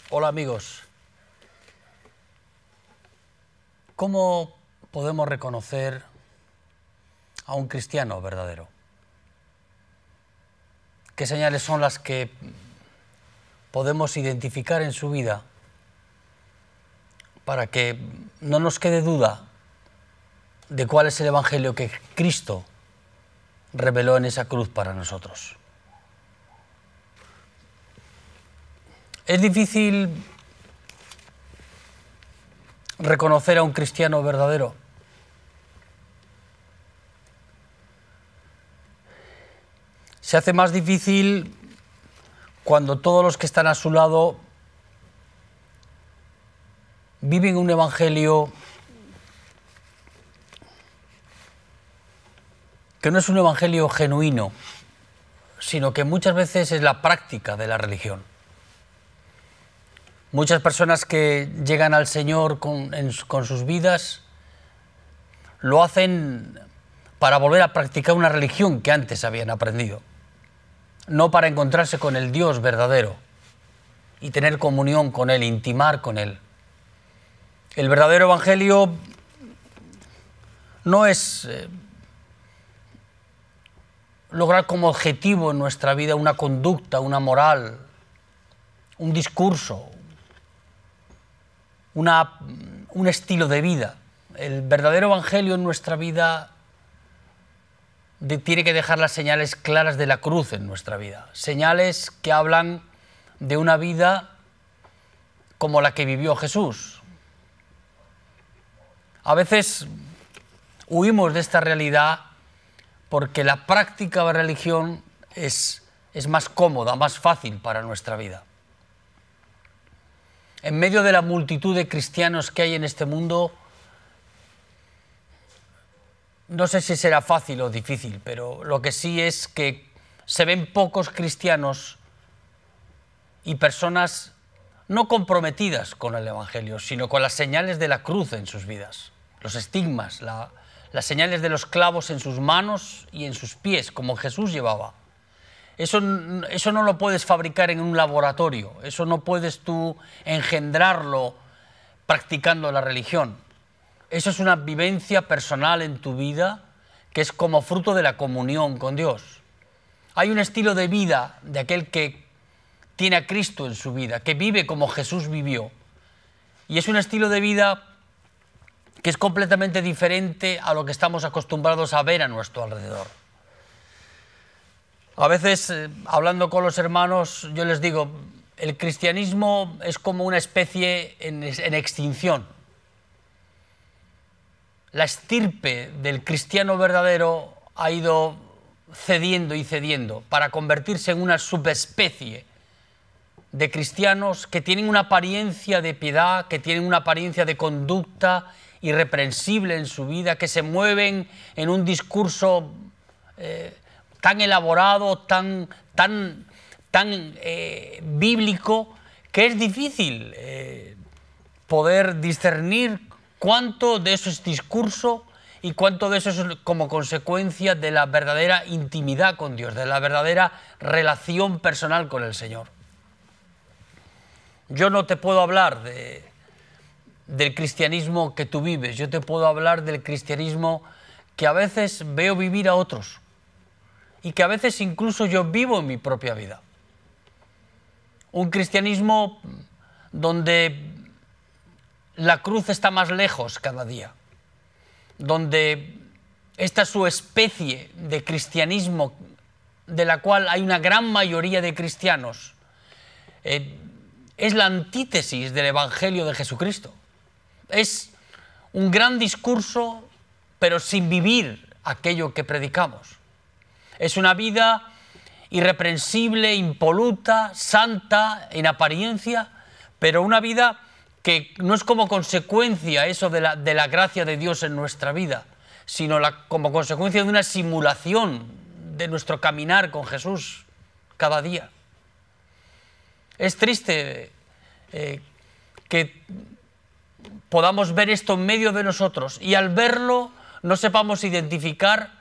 Hola amigos, ¿cómo podemos reconocer a un cristiano verdadero? ¿Qué señales son las que podemos identificar en su vida para que no nos quede duda de cuál es el Evangelio que Cristo reveló en esa cruz para nosotros? Es difícil reconocer a un cristiano verdadero. Se hace más difícil cuando todos los que están a su lado viven un evangelio que no es un evangelio genuino, sino que muchas veces es la práctica de la religión. Muchas personas que llegan al Señor con sus vidas lo hacen para volver a practicar una religión que antes habían aprendido, no para encontrarse con el Dios verdadero y tener comunión con Él, intimar con Él. El verdadero evangelio no es lograr como objetivo en nuestra vida una conducta, una moral, un discurso, un estilo de vida. El verdadero evangelio en nuestra vida tiene que dejar las señales claras de la cruz en nuestra vida, señales que hablan de una vida como la que vivió Jesús. A veces huimos de esta realidad porque la práctica de la religión es más cómoda, más fácil para nuestra vida. En medio de la multitud de cristianos que hay en este mundo, no sé si será fácil o difícil, pero lo que sí es que se ven pocos cristianos y personas no comprometidas con el Evangelio, sino con las señales de la cruz en sus vidas, los estigmas, las señales de los clavos en sus manos y en sus pies, como Jesús llevaba. Eso no lo puedes fabricar en un laboratorio, eso no puedes tú engendrarlo practicando la religión. Eso es una vivencia personal en tu vida que es como fruto de la comunión con Dios. Hay un estilo de vida de aquel que tiene a Cristo en su vida, que vive como Jesús vivió. Y es un estilo de vida que es completamente diferente a lo que estamos acostumbrados a ver a nuestro alrededor. A veces, hablando con los hermanos, yo les digo, el cristianismo es como una especie en extinción. La estirpe del cristiano verdadero ha ido cediendo y cediendo para convertirse en una subespecie de cristianos que tienen una apariencia de piedad, que tienen una apariencia de conducta irreprensible en su vida, que se mueven en un discurso tan elaborado, tan bíblico, que es difícil poder discernir cuánto de eso es discurso y cuánto de eso es como consecuencia de la verdadera intimidad con Dios, de la verdadera relación personal con el Señor. Yo no te puedo hablar del cristianismo que tú vives, yo te puedo hablar del cristianismo que a veces veo vivir a otros y que a veces incluso yo vivo en mi propia vida. Un cristianismo donde la cruz está más lejos cada día, donde esta su especie de cristianismo, de la cual hay una gran mayoría de cristianos, es la antítesis del Evangelio de Jesucristo. Es un gran discurso, pero sin vivir aquello que predicamos. Es una vida irreprensible, impoluta, santa en apariencia, pero una vida que no es como consecuencia eso de la gracia de Dios en nuestra vida, sino como consecuencia de una simulación de nuestro caminar con Jesús cada día. Es triste que podamos ver esto en medio de nosotros y al verlo no sepamos identificar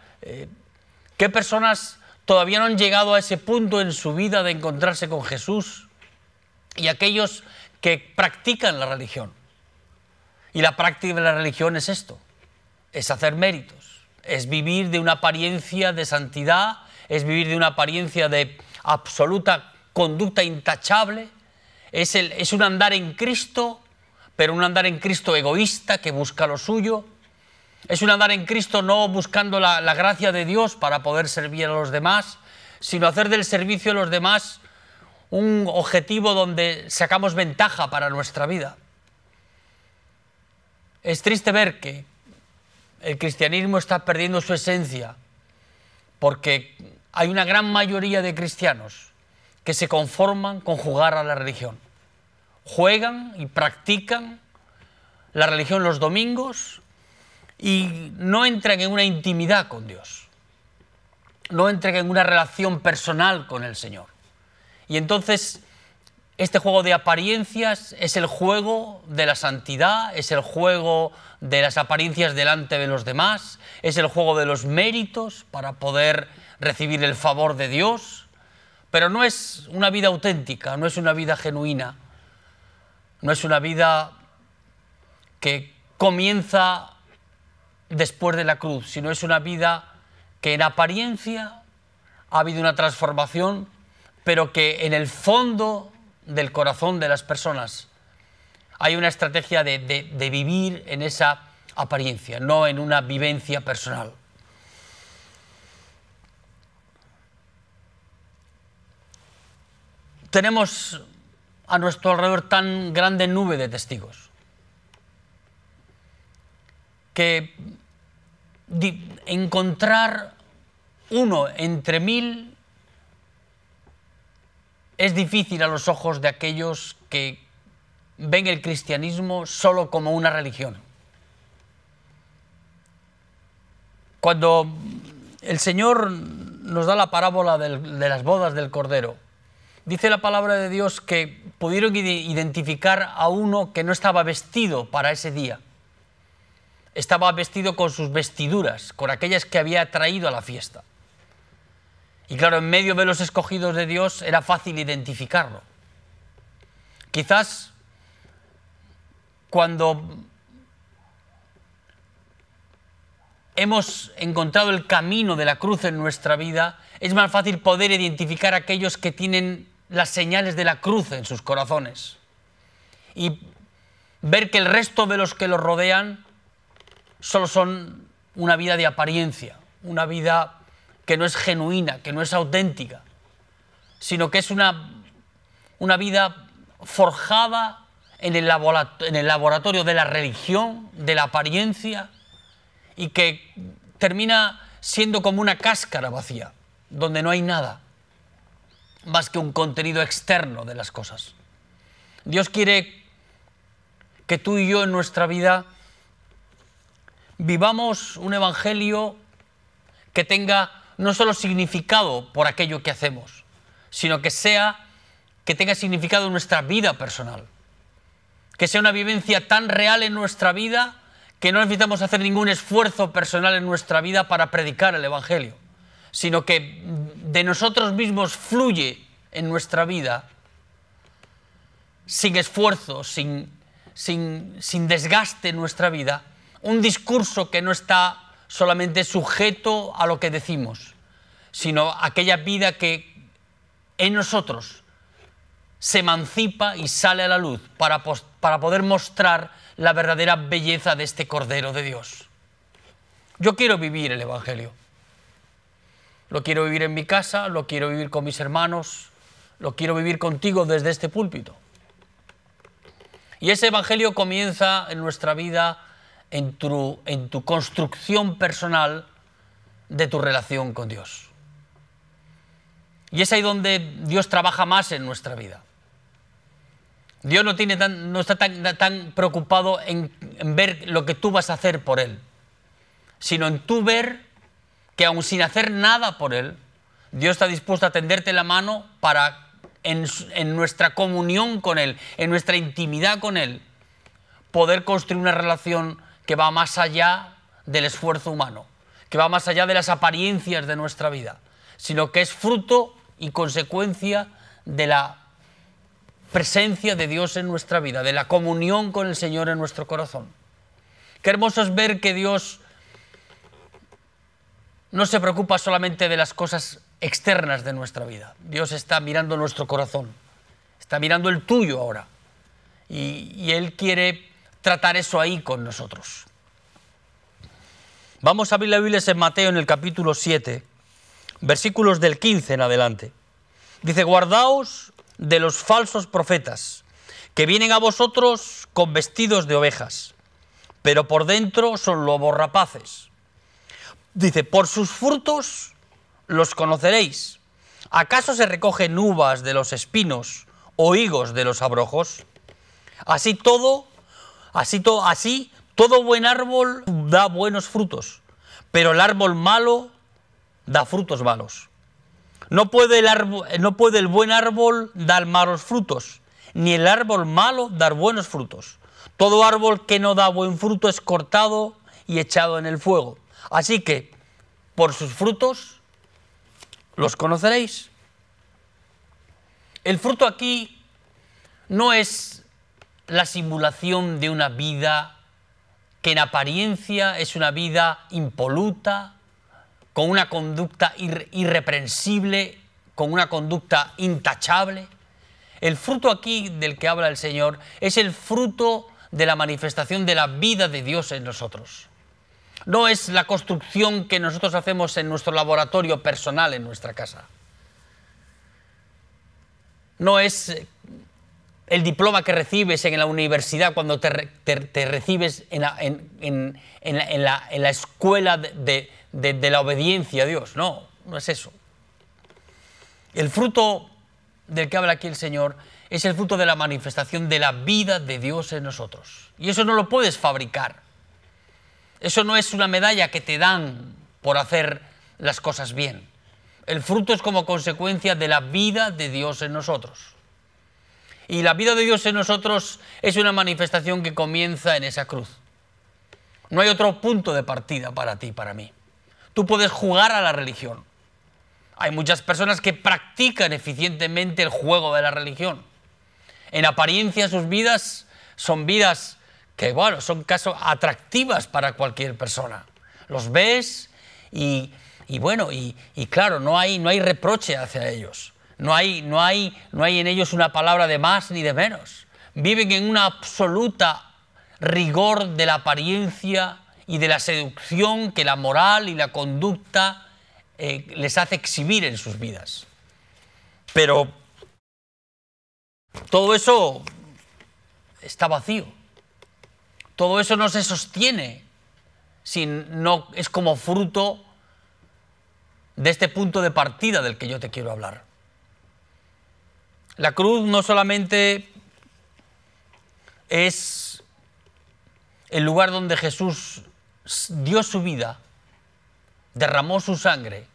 qué personas todavía no han llegado a ese punto en su vida de encontrarse con Jesús y aquellos que practican la religión. Y la práctica de la religión es esto, es hacer méritos, es vivir de una apariencia de santidad, es vivir de una apariencia de absoluta conducta intachable, es un andar en Cristo, pero un andar en Cristo egoísta que busca lo suyo. Es un andar en Cristo no buscando la gracia de Dios para poder servir a los demás, sino hacer del servicio a los demás un objetivo donde sacamos ventaja para nuestra vida. Es triste ver que el cristianismo está perdiendo su esencia porque hay una gran mayoría de cristianos que se conforman con jugar a la religión. Juegan y practican la religión los domingos y no entran en una intimidad con Dios, no entran en una relación personal con el Señor. Y entonces este juego de apariencias es el juego de la santidad, es el juego de las apariencias delante de los demás, es el juego de los méritos para poder recibir el favor de Dios, pero no es una vida auténtica, no es una vida genuina, no es una vida que comienza después de la cruz, sino es una vida que en apariencia ha habido una transformación, pero que en el fondo del corazón de las personas hay una estrategia de vivir en esa apariencia, no en una vivencia personal. Tenemos a nuestro alrededor tan grande nube de testigos que encontrar uno entre 1000 es difícil a los ojos de aquellos que ven el cristianismo solo como una religión. Cuando el Señor nos da la parábola de las bodas del Cordero, dice la palabra de Dios que pudieron identificar a uno que no estaba vestido para ese día. Estaba vestido con sus vestiduras, con aquellas que había traído a la fiesta. Y claro, en medio de los escogidos de Dios era fácil identificarlo. Quizás cuando hemos encontrado el camino de la cruz en nuestra vida, es más fácil poder identificar a aquellos que tienen las señales de la cruz en sus corazones y ver que el resto de los que los rodean solo son una vida de apariencia, una vida que no es genuina, que no es auténtica, sino que es una vida forjada en el laboratorio de la religión, de la apariencia, y que termina siendo como una cáscara vacía, donde no hay nada más que un contenido externo de las cosas. Dios quiere que tú y yo en nuestra vida vivamos un evangelio que tenga no solo significado por aquello que hacemos, sino que tenga significado en nuestra vida personal. Que sea una vivencia tan real en nuestra vida que no necesitamos hacer ningún esfuerzo personal en nuestra vida para predicar el evangelio, sino que de nosotros mismos fluye en nuestra vida sin esfuerzo, sin desgaste en nuestra vida, un discurso que no está solamente sujeto a lo que decimos, sino aquella vida que en nosotros se emancipa y sale a la luz para poder mostrar la verdadera belleza de este Cordero de Dios. Yo quiero vivir el evangelio. Lo quiero vivir en mi casa, lo quiero vivir con mis hermanos, lo quiero vivir contigo desde este púlpito. Y ese evangelio comienza en nuestra vida en tu construcción personal de tu relación con Dios. Y es ahí donde Dios trabaja más en nuestra vida. Dios no está tan preocupado en ver lo que tú vas a hacer por Él, sino en tú ver que aun sin hacer nada por Él, Dios está dispuesto a tenderte la mano para en nuestra comunión con Él, en nuestra intimidad con Él, poder construir una relación que va más allá del esfuerzo humano, que va más allá de las apariencias de nuestra vida, sino que es fruto y consecuencia de la presencia de Dios en nuestra vida, de la comunión con el Señor en nuestro corazón. Qué hermoso es ver que Dios no se preocupa solamente de las cosas externas de nuestra vida. Dios está mirando nuestro corazón, está mirando el tuyo ahora. Y Él quiere tratar eso ahí con nosotros. Vamos a abrir la Biblia en Mateo en el capítulo 7, versículos del 15 en adelante. Dice: guardaos de los falsos profetas, que vienen a vosotros con vestidos de ovejas, pero por dentro son lobos rapaces. Dice: por sus frutos los conoceréis. ¿Acaso se recogen uvas de los espinos o higos de los abrojos? Así todo buen árbol da buenos frutos, pero el árbol malo da frutos malos. No puede el buen árbol dar malos frutos, ni el árbol malo dar buenos frutos. Todo árbol que no da buen fruto es cortado y echado en el fuego. Así que, por sus frutos los conoceréis. El fruto aquí no es la simulación de una vida que en apariencia es una vida impoluta, con una conducta irreprensible, con una conducta intachable. El fruto aquí del que habla el Señor es el fruto de la manifestación de la vida de Dios en nosotros. No es la construcción que nosotros hacemos en nuestro laboratorio personal en nuestra casa. No es el diploma que recibes en la universidad cuando te recibes en la escuela de la obediencia a Dios. No, no es eso. El fruto del que habla aquí el Señor es el fruto de la manifestación de la vida de Dios en nosotros. Y eso no lo puedes fabricar. Eso no es una medalla que te dan por hacer las cosas bien. El fruto es como consecuencia de la vida de Dios en nosotros. Y la vida de Dios en nosotros es una manifestación que comienza en esa cruz. No hay otro punto de partida para ti, para mí. Tú puedes jugar a la religión. Hay muchas personas que practican eficientemente el juego de la religión. En apariencia sus vidas son vidas que, bueno, son caso atractivas para cualquier persona. Los ves y claro, no hay reproche hacia ellos. No hay en ellos una palabra de más ni de menos. Viven en una absoluta rigor de la apariencia y de la seducción que la moral y la conducta les hace exhibir en sus vidas. Pero todo eso está vacío. Todo eso no se sostiene si no es como fruto de este punto de partida del que yo te quiero hablar. La cruz no solamente es el lugar donde Jesús dio su vida, derramó su sangre,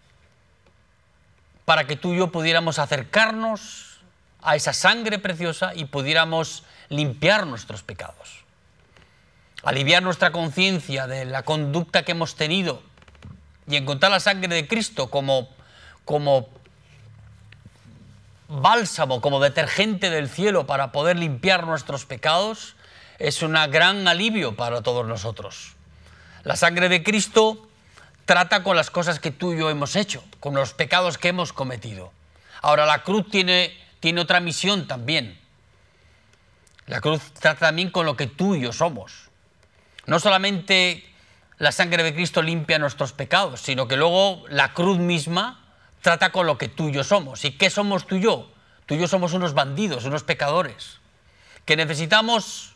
para que tú y yo pudiéramos acercarnos a esa sangre preciosa y pudiéramos limpiar nuestros pecados, aliviar nuestra conciencia de la conducta que hemos tenido y encontrar la sangre de Cristo como bálsamo, como detergente del cielo para poder limpiar nuestros pecados, es un gran alivio para todos nosotros. La sangre de Cristo trata con las cosas que tú y yo hemos hecho, con los pecados que hemos cometido. Ahora, la cruz tiene otra misión también. La cruz trata también con lo que tú y yo somos. No solamente la sangre de Cristo limpia nuestros pecados, sino que luego la cruz misma trata con lo que tú y yo somos. ¿Y qué somos tú y yo? Tú y yo somos unos bandidos, unos pecadores, que necesitamos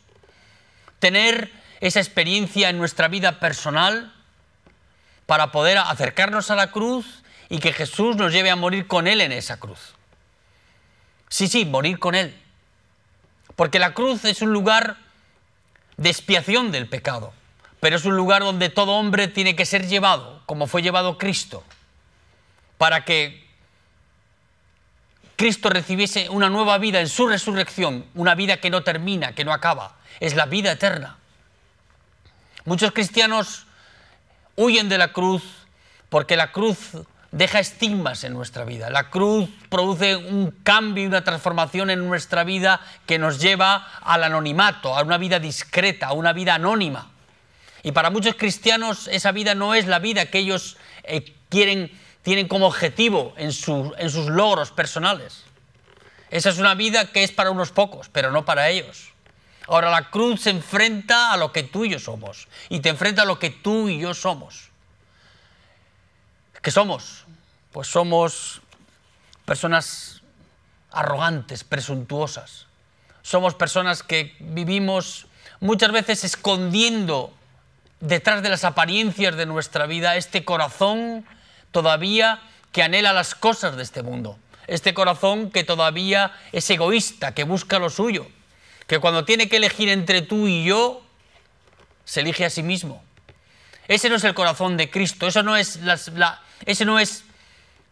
tener esa experiencia en nuestra vida personal para poder acercarnos a la cruz y que Jesús nos lleve a morir con Él en esa cruz. Sí, morir con Él. Porque la cruz es un lugar de expiación del pecado, pero es un lugar donde todo hombre tiene que ser llevado, como fue llevado Cristo, para que Cristo recibiese una nueva vida en su resurrección, una vida que no termina, que no acaba, es la vida eterna. Muchos cristianos huyen de la cruz porque la cruz deja estigmas en nuestra vida. La cruz produce un cambio y una transformación en nuestra vida que nos lleva al anonimato, a una vida discreta, a una vida anónima. Y para muchos cristianos esa vida no es la vida que ellos tienen como objetivo en sus logros personales. Esa es una vida que es para unos pocos, pero no para ellos. Ahora la cruz se enfrenta a lo que tú y yo somos, y te enfrenta a lo que tú y yo somos. ¿Qué somos? Pues somos personas arrogantes, presuntuosas. Somos personas que vivimos muchas veces escondiendo detrás de las apariencias de nuestra vida este corazón todavía que anhela las cosas de este mundo. Este corazón que todavía es egoísta, que busca lo suyo, que cuando tiene que elegir entre tú y yo, se elige a sí mismo. Ese no es el corazón de Cristo, ese no es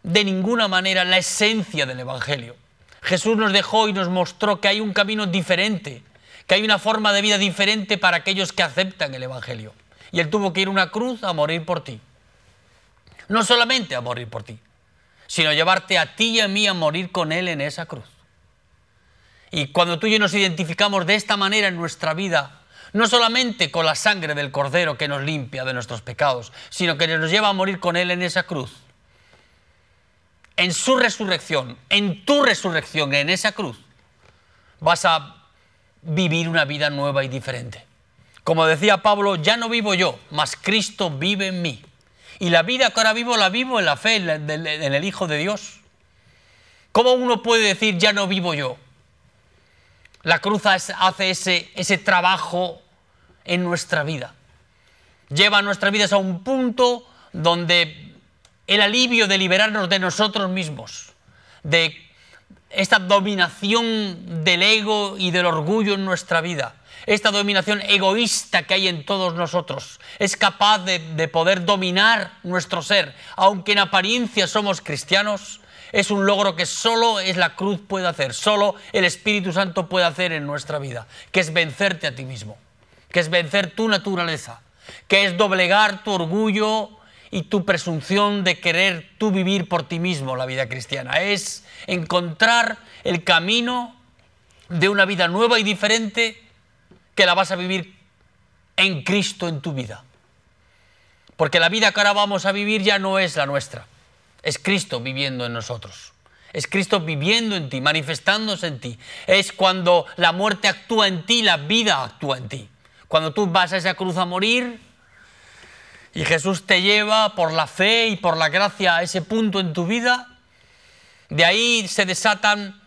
de ninguna manera la esencia del Evangelio. Jesús nos dejó y nos mostró que hay un camino diferente, que hay una forma de vida diferente para aquellos que aceptan el Evangelio. Y Él tuvo que ir a una cruz a morir por ti. No solamente a morir por ti, sino llevarte a ti y a mí a morir con Él en esa cruz. Y cuando tú y yo nos identificamos de esta manera en nuestra vida, no solamente con la sangre del Cordero que nos limpia de nuestros pecados, sino que nos lleva a morir con Él en esa cruz. En su resurrección, en tu resurrección, en esa cruz, vas a vivir una vida nueva y diferente. Como decía Pablo, ya no vivo yo, mas Cristo vive en mí. Y la vida que ahora vivo, la vivo en la fe, en el Hijo de Dios. ¿Cómo uno puede decir, ya no vivo yo? La cruz hace ese trabajo en nuestra vida. Lleva nuestras vidas a un punto donde el alivio de liberarnos de nosotros mismos, de esta dominación del ego y del orgullo en nuestra vida, esta dominación egoísta que hay en todos nosotros, es capaz de poder dominar nuestro ser, aunque en apariencia somos cristianos. Es un logro que solo es la cruz puede hacer, solo el Espíritu Santo puede hacer en nuestra vida, que es vencerte a ti mismo, que es vencer tu naturaleza, que es doblegar tu orgullo y tu presunción de querer tú vivir por ti mismo la vida cristiana. Es encontrar el camino de una vida nueva y diferente que la vas a vivir en Cristo en tu vida. Porque la vida que ahora vamos a vivir ya no es la nuestra. Es Cristo viviendo en nosotros. Es Cristo viviendo en ti, manifestándose en ti. Es cuando la muerte actúa en ti, la vida actúa en ti. Cuando tú vas a esa cruz a morir y Jesús te lleva por la fe y por la gracia a ese punto en tu vida, de ahí se desatan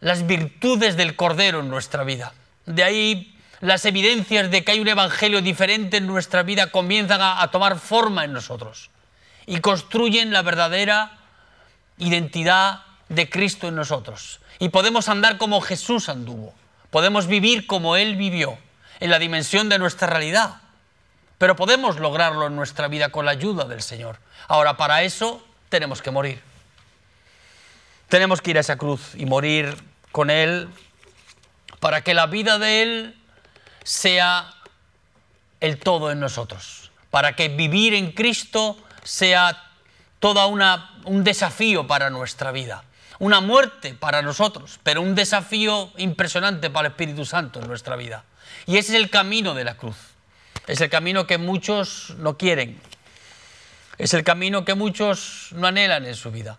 las virtudes del Cordero en nuestra vida. De ahí las evidencias de que hay un evangelio diferente en nuestra vida comienzan a tomar forma en nosotros y construyen la verdadera identidad de Cristo en nosotros. Y podemos andar como Jesús anduvo, podemos vivir como Él vivió, en la dimensión de nuestra realidad, pero podemos lograrlo en nuestra vida con la ayuda del Señor. Ahora, para eso tenemos que morir. Tenemos que ir a esa cruz y morir con Él para que la vida de Él sea el todo en nosotros, para que vivir en Cristo sea toda un desafío para nuestra vida, una muerte para nosotros, pero un desafío impresionante para el Espíritu Santo en nuestra vida. Y ese es el camino de la cruz, es el camino que muchos no quieren, es el camino que muchos no anhelan en su vida.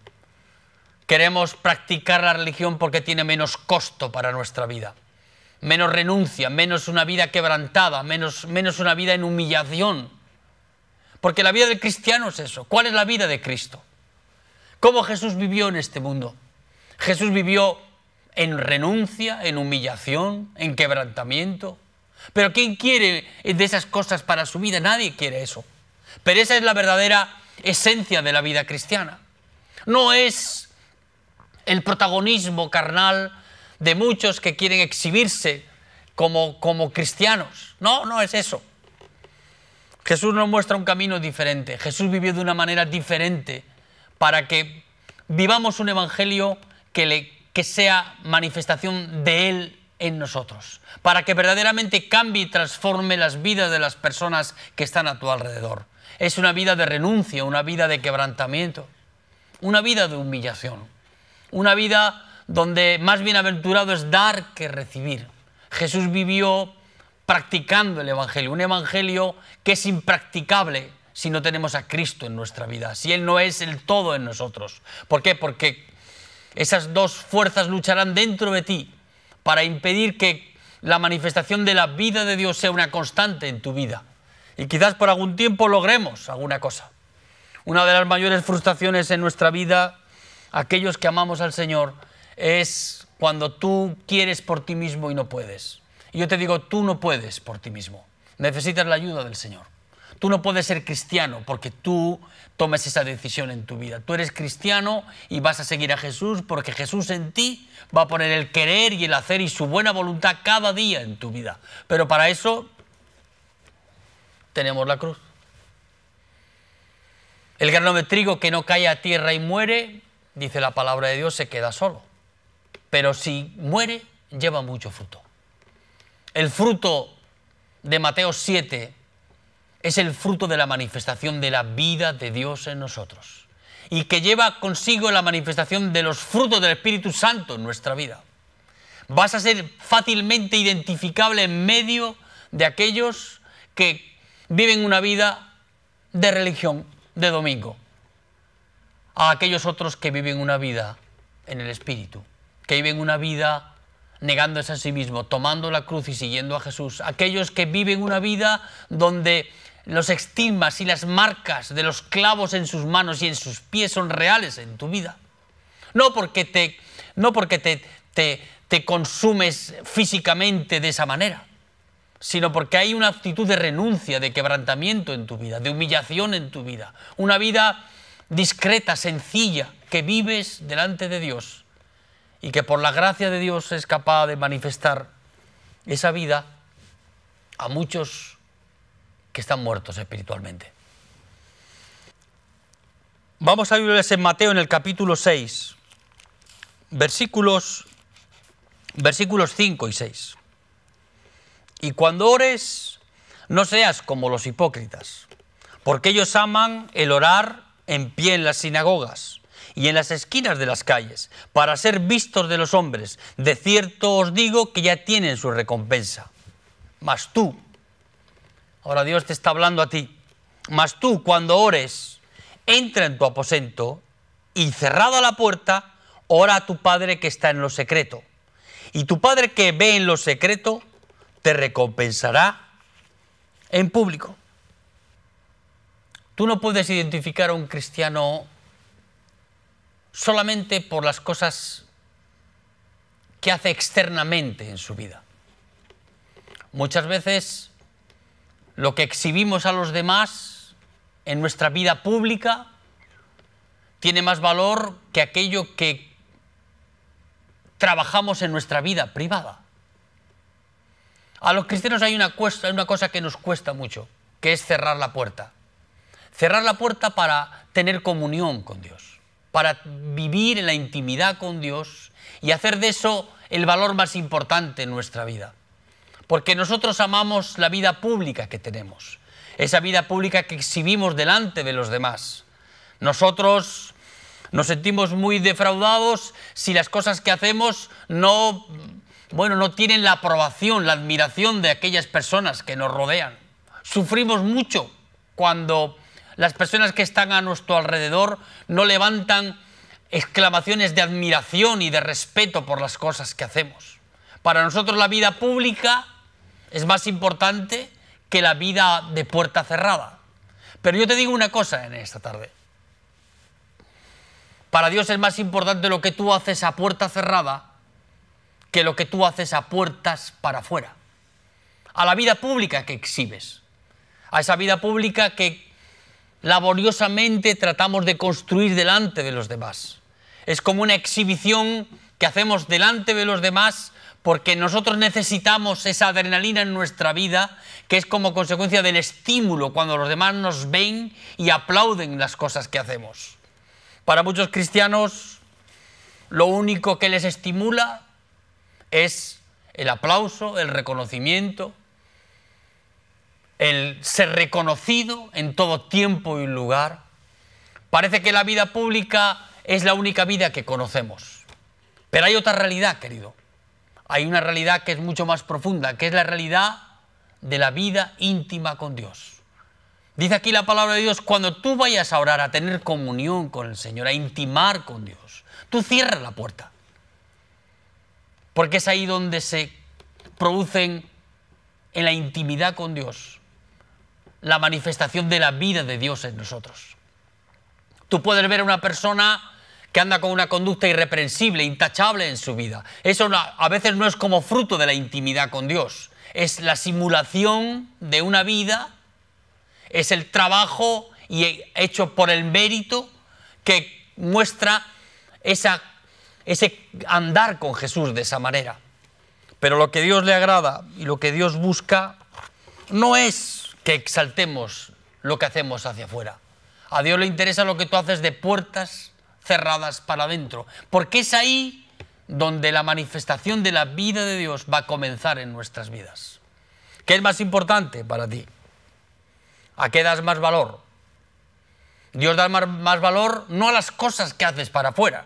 Queremos practicar la religión porque tiene menos costo para nuestra vida, menos renuncia, menos una vida quebrantada, menos una vida en humillación. Porque la vida del cristiano es eso. ¿Cuál es la vida de Cristo? ¿Cómo Jesús vivió en este mundo? Jesús vivió en renuncia, en humillación, en quebrantamiento. Pero ¿quién quiere de esas cosas para su vida? Nadie quiere eso. Pero esa es la verdadera esencia de la vida cristiana. No es el protagonismo carnal de muchos que quieren exhibirse como cristianos. No es eso. Jesús nos muestra un camino diferente. Jesús vivió de una manera diferente para que vivamos un evangelio que sea manifestación de Él en nosotros, para que verdaderamente cambie y transforme las vidas de las personas que están a tu alrededor. es una vida de renuncia, una vida de quebrantamiento, una vida de humillación, una vida donde más bienaventurado es dar que recibir. Jesús vivió practicando el Evangelio, un Evangelio que es impracticable si no tenemos a Cristo en nuestra vida, si Él no es el todo en nosotros. ¿Por qué? Porque esas dos fuerzas lucharán dentro de ti para impedir que la manifestación de la vida de Dios sea una constante en tu vida. Y quizás por algún tiempo logremos alguna cosa. Una de las mayores frustraciones en nuestra vida, aquellos que amamos al Señor, es cuando tú quieres por ti mismo y no puedes. Y yo te digo, tú no puedes por ti mismo. Necesitas la ayuda del Señor. Tú no puedes ser cristiano porque tú tomes esa decisión en tu vida. Tú eres cristiano y vas a seguir a Jesús porque Jesús en ti va a poner el querer y el hacer y su buena voluntad cada día en tu vida. Pero para eso tenemos la cruz. El grano de trigo que no cae a tierra y muere, dice la palabra de Dios, se queda solo. Pero si muere, lleva mucho fruto. El fruto de Mateo 7 es el fruto de la manifestación de la vida de Dios en nosotros y que lleva consigo la manifestación de los frutos del Espíritu Santo en nuestra vida. Vas a ser fácilmente identificable en medio de aquellos que viven una vida de religión, de domingo, a aquellos otros que viven una vida en el Espíritu, que viven una vida negándose a sí mismo, tomando la cruz y siguiendo a Jesús, aquellos que viven una vida donde los estigmas y las marcas de los clavos en sus manos y en sus pies son reales en tu vida. No porque te consumes físicamente de esa manera, sino porque hay una actitud de renuncia, de quebrantamiento en tu vida, de humillación en tu vida. Una vida discreta, sencilla, que vives delante de Dios y que por la gracia de Dios es capaz de manifestar esa vida a muchos que están muertos espiritualmente. Vamos a verles en Mateo en el capítulo 6, versículos 5 y 6. Y cuando ores, no seas como los hipócritas, porque ellos aman el orar en pie en las sinagogas y en las esquinas de las calles, para ser vistos de los hombres. De cierto os digo que ya tienen su recompensa. Mas tú, ahora Dios te está hablando a ti, mas tú cuando ores, entra en tu aposento y cerrada la puerta, ora a tu Padre que está en lo secreto. Y tu Padre que ve en lo secreto, te recompensará en público. Tú no puedes identificar a un cristiano solamente por las cosas que hace externamente en su vida. Muchas veces lo que exhibimos a los demás en nuestra vida pública tiene más valor que aquello que trabajamos en nuestra vida privada. A los cristianos hay una cosa que nos cuesta mucho, que es cerrar la puerta. Cerrar la puerta para tener comunión con Dios, para vivir en la intimidad con Dios y hacer de eso el valor más importante en nuestra vida. Porque nosotros amamos la vida pública que tenemos, esa vida pública que exhibimos delante de los demás. Nosotros nos sentimos muy defraudados si las cosas que hacemos no tienen la aprobación, la admiración de aquellas personas que nos rodean. Sufrimos mucho cuando las personas que están a nuestro alrededor no levantan exclamaciones de admiración y de respeto por las cosas que hacemos. Para nosotros la vida pública es más importante que la vida de puerta cerrada. Pero yo te digo una cosa en esta tarde. Para Dios es más importante lo que tú haces a puerta cerrada que lo que tú haces a puertas para afuera. A la vida pública que exhibes. A esa vida pública que laboriosamente tratamos de construir delante de los demás. Es como una exhibición que hacemos delante de los demás porque nosotros necesitamos esa adrenalina en nuestra vida, que es como consecuencia del estímulo cuando los demás nos ven y aplauden las cosas que hacemos. Para muchos cristianos, lo único que les estimula es el aplauso, el reconocimiento, el ser reconocido en todo tiempo y lugar. Parece que la vida pública es la única vida que conocemos. Pero hay otra realidad, querido. Hay una realidad que es mucho más profunda, que es la realidad de la vida íntima con Dios. Dice aquí la palabra de Dios, cuando tú vayas a orar, a tener comunión con el Señor, a intimar con Dios, tú cierras la puerta. Porque es ahí donde se producen en la intimidad con Dios la manifestación de la vida de Dios en nosotros. Tú puedes ver a una persona que anda con una conducta irreprensible, intachable en su vida. Eso a veces no es como fruto de la intimidad con Dios. Es la simulación de una vida, es el trabajo hecho por el mérito que muestra ese andar con Jesús de esa manera. Pero lo que Dios le agrada y lo que Dios busca no es que exaltemos lo que hacemos hacia afuera. A Dios le interesa lo que tú haces de puertas cerradas para adentro, porque es ahí donde la manifestación de la vida de Dios va a comenzar en nuestras vidas. ¿Qué es más importante para ti? ¿A qué das más valor? Dios da más valor no a las cosas que haces para afuera,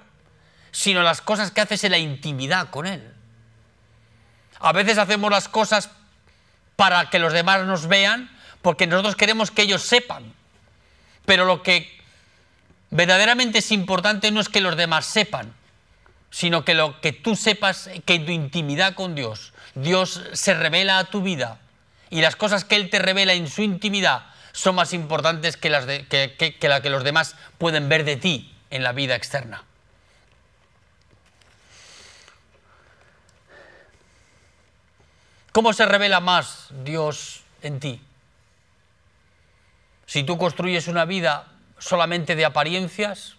sino a las cosas que haces en la intimidad con Él. A veces hacemos las cosas para que los demás nos vean, porque nosotros queremos que ellos sepan. Pero lo que verdaderamente es importante no es que los demás sepan, sino que lo que tú sepas, que en tu intimidad con Dios, Dios se revela a tu vida y las cosas que Él te revela en su intimidad son más importantes que las que los demás pueden ver de ti en la vida externa. ¿Cómo se revela más Dios en ti? Si tú construyes una vida solamente de apariencias,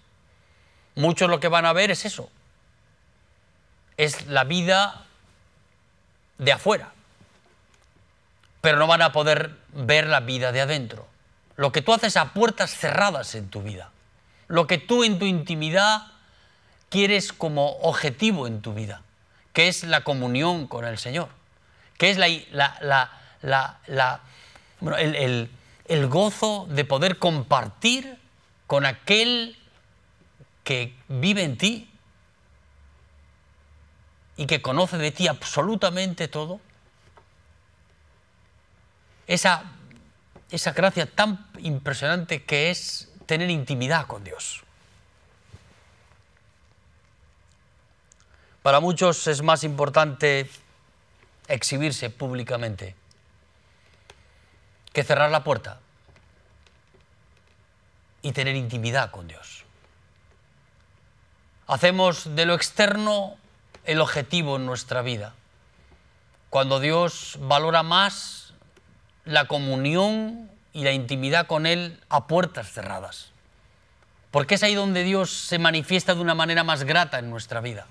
muchos lo que van a ver es eso. Es la vida de afuera. Pero no van a poder ver la vida de adentro. Lo que tú haces a puertas cerradas en tu vida. Lo que tú en tu intimidad quieres como objetivo en tu vida. Que es la comunión con el Señor. Que es el gozo de poder compartir con aquel que vive en ti y que conoce de ti absolutamente todo. Esa gracia tan impresionante que es tener intimidad con Dios. Para muchos es más importante exhibirse públicamente que cerrar la puerta y tener intimidad con Dios. Hacemos de lo externo el objetivo en nuestra vida, cuando Dios valora más la comunión y la intimidad con Él a puertas cerradas, porque es ahí donde Dios se manifiesta de una manera más grata en nuestra vida.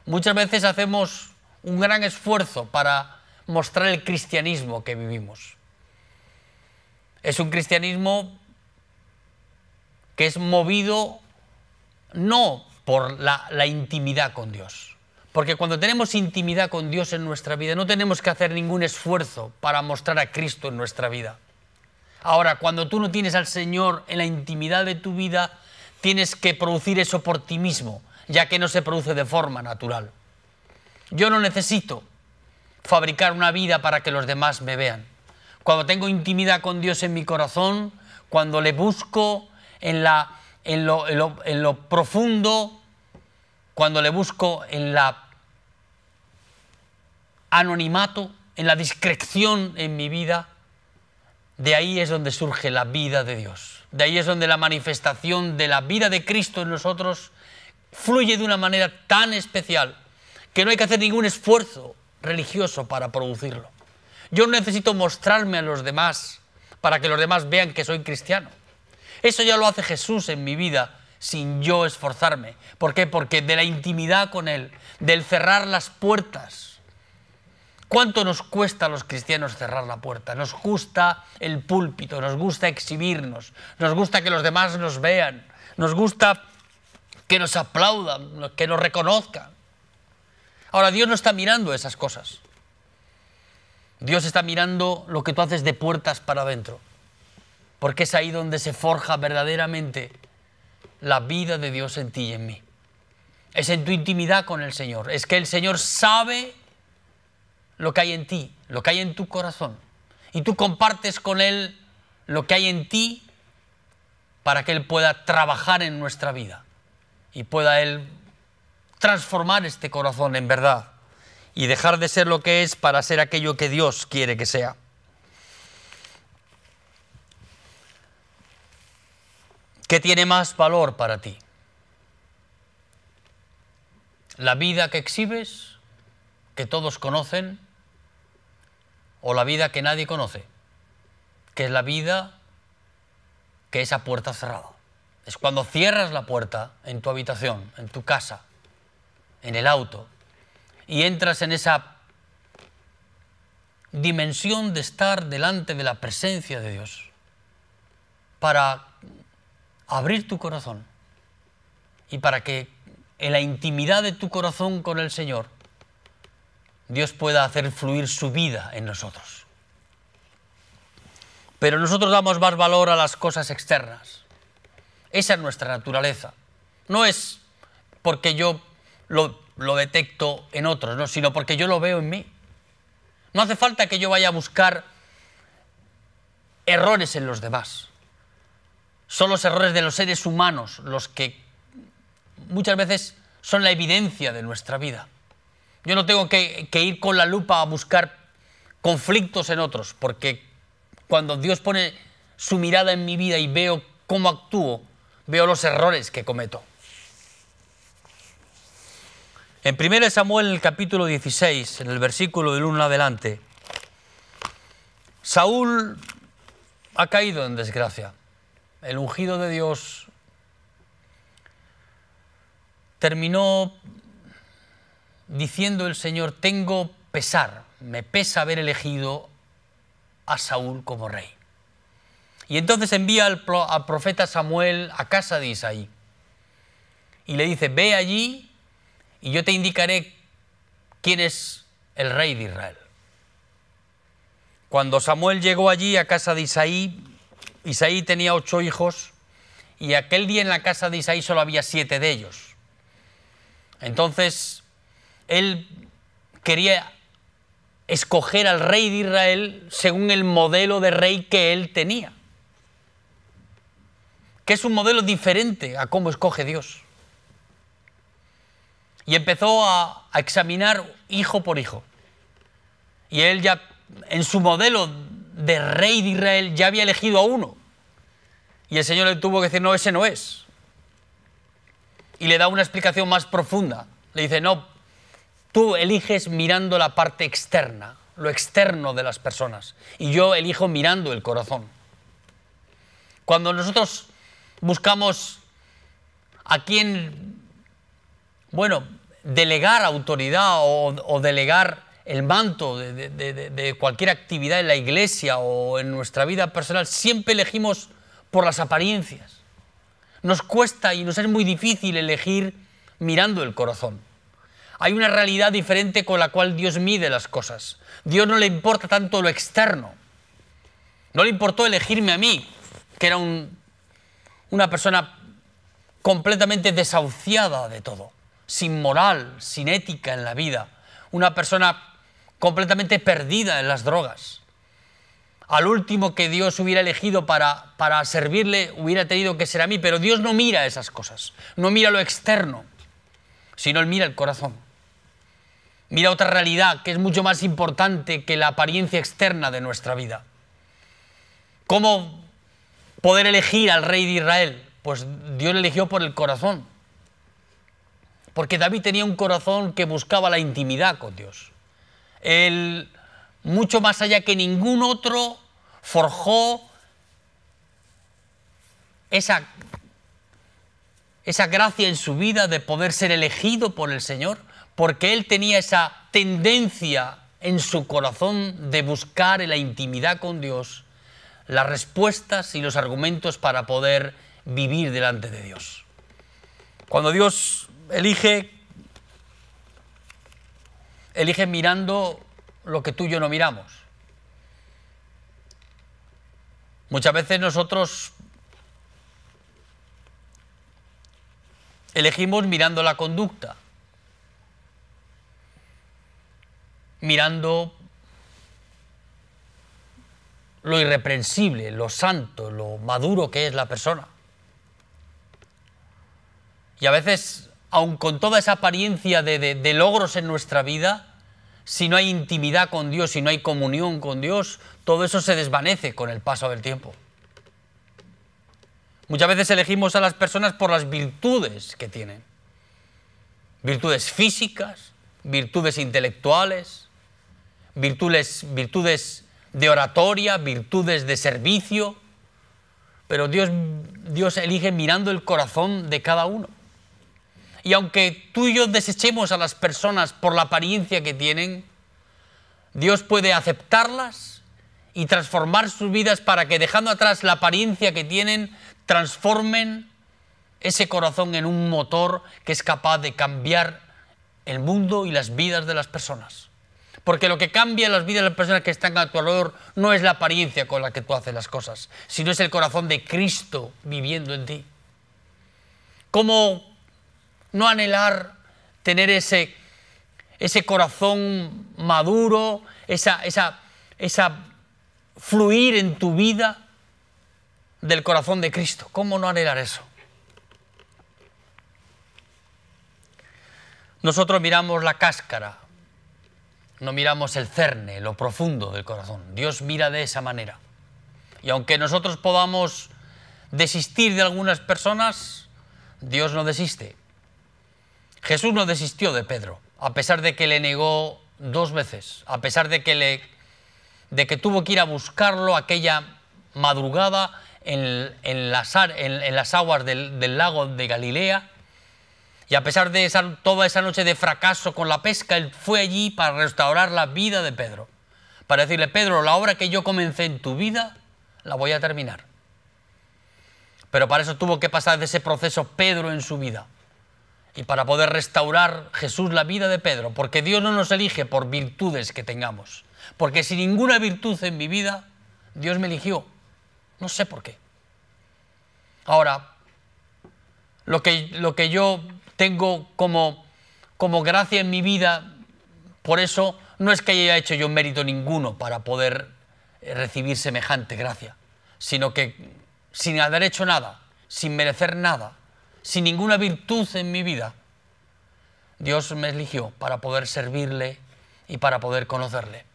Muchas veces hacemos un gran esfuerzo para mostrar el cristianismo que vivimos. Es un cristianismo que es movido no por la intimidad con Dios. Porque cuando tenemos intimidad con Dios en nuestra vida, no tenemos que hacer ningún esfuerzo para mostrar a Cristo en nuestra vida. Ahora, cuando tú no tienes al Señor en la intimidad de tu vida, tienes que producir eso por ti mismo, ya que no se produce de forma natural. Yo no necesito fabricar una vida para que los demás me vean. Cuando tengo intimidad con Dios en mi corazón, cuando le busco en lo profundo, cuando le busco en la anonimato, en la discreción en mi vida, de ahí es donde surge la vida de Dios. De ahí es donde la manifestación de la vida de Cristo en nosotros fluye de una manera tan especial que no hay que hacer ningún esfuerzo religioso para producirlo. Yo no necesito mostrarme a los demás para que los demás vean que soy cristiano. Eso ya lo hace Jesús en mi vida sin yo esforzarme. ¿Por qué? Porque de la intimidad con Él, del cerrar las puertas. ¿Cuánto nos cuesta a los cristianos cerrar la puerta? Nos gusta el púlpito, nos gusta exhibirnos, nos gusta que los demás nos vean, nos gusta que nos aplaudan, que nos reconozcan. Ahora, Dios no está mirando esas cosas. Dios está mirando lo que tú haces de puertas para adentro, porque es ahí donde se forja verdaderamente la vida de Dios en ti y en mí. Es en tu intimidad con el Señor. Es que el Señor sabe lo que hay en ti, lo que hay en tu corazón. Y tú compartes con Él lo que hay en ti para que Él pueda trabajar en nuestra vida y pueda Él transformar este corazón en verdad y dejar de ser lo que es para ser aquello que Dios quiere que sea. ¿Qué tiene más valor para ti? ¿La vida que exhibes, que todos conocen, o la vida que nadie conoce, que es la vida que es a puerta cerrada? Es cuando cierras la puerta en tu habitación, en tu casa, en el auto, y entras en esa dimensión de estar delante de la presencia de Dios para abrir tu corazón y para que en la intimidad de tu corazón con el Señor Dios pueda hacer fluir su vida en nosotros. Pero nosotros damos más valor a las cosas externas. Esa es nuestra naturaleza. No es porque yo lo detecto en otros, no, sino porque yo lo veo en mí. No hace falta que yo vaya a buscar errores en los demás. Son los errores de los seres humanos los que muchas veces son la evidencia de nuestra vida. Yo no tengo que ir con la lupa a buscar conflictos en otros, porque cuando Dios pone su mirada en mi vida y veo cómo actúo, veo los errores que cometo. En 1 Samuel, en el capítulo 16, en el versículo del 1 en adelante, Saúl ha caído en desgracia. El ungido de Dios terminó diciendo el Señor: tengo pesar, me pesa haber elegido a Saúl como rey. Y entonces envía al profeta Samuel a casa de Isaí y le dice: ve allí y yo te indicaré quién es el rey de Israel. Cuando Samuel llegó allí a casa de Isaí, Isaí tenía 8 hijos y aquel día en la casa de Isaí solo había 7 de ellos. Entonces él quería escoger al rey de Israel según el modelo de rey que él tenía, que es un modelo diferente a cómo escoge Dios. Y empezó a examinar hijo por hijo. Y él ya, en su modelo de rey de Israel, ya había elegido a uno. Y el Señor le tuvo que decir: no, ese no es. Y le da una explicación más profunda. Le dice: no, tú eliges mirando la parte externa, lo externo de las personas. Y yo elijo mirando el corazón. Cuando nosotros buscamos a quién, delegar autoridad o delegar el manto de cualquier actividad en la iglesia o en nuestra vida personal, siempre elegimos por las apariencias. Nos cuesta y nos es muy difícil elegir mirando el corazón. Hay una realidad diferente con la cual Dios mide las cosas. Dios no le importa tanto lo externo. No le importó elegirme a mí, que era una persona completamente desahuciada de todo, sin moral, sin ética en la vida, una persona completamente perdida en las drogas. Al último que Dios hubiera elegido para servirle hubiera tenido que ser a mí, pero Dios no mira esas cosas, no mira lo externo, sino Él mira el corazón. Mira otra realidad que es mucho más importante que la apariencia externa de nuestra vida. ¿Cómo poder elegir al rey de Israel? Pues Dios le eligió por el corazón. Porque David tenía un corazón que buscaba la intimidad con Dios. Él, mucho más allá que ningún otro, forjó esa gracia en su vida de poder ser elegido por el Señor, porque él tenía esa tendencia en su corazón de buscar en la intimidad con Dios las respuestas y los argumentos para poder vivir delante de Dios. Cuando Dios elige mirando lo que tú y yo no miramos. Muchas veces nosotros elegimos mirando la conducta, mirando lo irreprensible, lo santo, lo maduro que es la persona. Y a veces, aun con toda esa apariencia de logros en nuestra vida, si no hay intimidad con Dios, si no hay comunión con Dios, todo eso se desvanece con el paso del tiempo. Muchas veces elegimos a las personas por las virtudes que tienen. Virtudes físicas, virtudes intelectuales, virtudes de oratoria, virtudes de servicio. Pero Dios elige mirando el corazón de cada uno. Y aunque tú y yo desechemos a las personas por la apariencia que tienen, Dios puede aceptarlas y transformar sus vidas para que, dejando atrás la apariencia que tienen, transformen ese corazón en un motor que es capaz de cambiar el mundo y las vidas de las personas. Porque lo que cambia las vidas de las personas que están a tu alrededor no es la apariencia con la que tú haces las cosas, sino es el corazón de Cristo viviendo en ti. ¿Cómo no anhelar tener ese corazón maduro, esa fluir en tu vida del corazón de Cristo? ¿Cómo no anhelar eso? Nosotros miramos la cáscara, no miramos el cerne, lo profundo del corazón. Dios mira de esa manera. Y aunque nosotros podamos desistir de algunas personas, Dios no desiste. Jesús no desistió de Pedro, a pesar de que le negó 2 veces, a pesar de que tuvo que ir a buscarlo aquella madrugada en las aguas del lago de Galilea. Y a pesar de toda esa noche de fracaso con la pesca, Él fue allí para restaurar la vida de Pedro. Para decirle: Pedro, la obra que yo comencé en tu vida, la voy a terminar. Pero para eso tuvo que pasar de ese proceso Pedro en su vida. Y para poder restaurar Jesús la vida de Pedro. Porque Dios no nos elige por virtudes que tengamos. Porque sin ninguna virtud en mi vida, Dios me eligió. No sé por qué. Ahora, lo que yo tengo como gracia en mi vida, por eso no es que haya hecho yo mérito ninguno para poder recibir semejante gracia, sino que sin haber hecho nada, sin merecer nada, sin ninguna virtud en mi vida, Dios me eligió para poder servirle y para poder conocerle.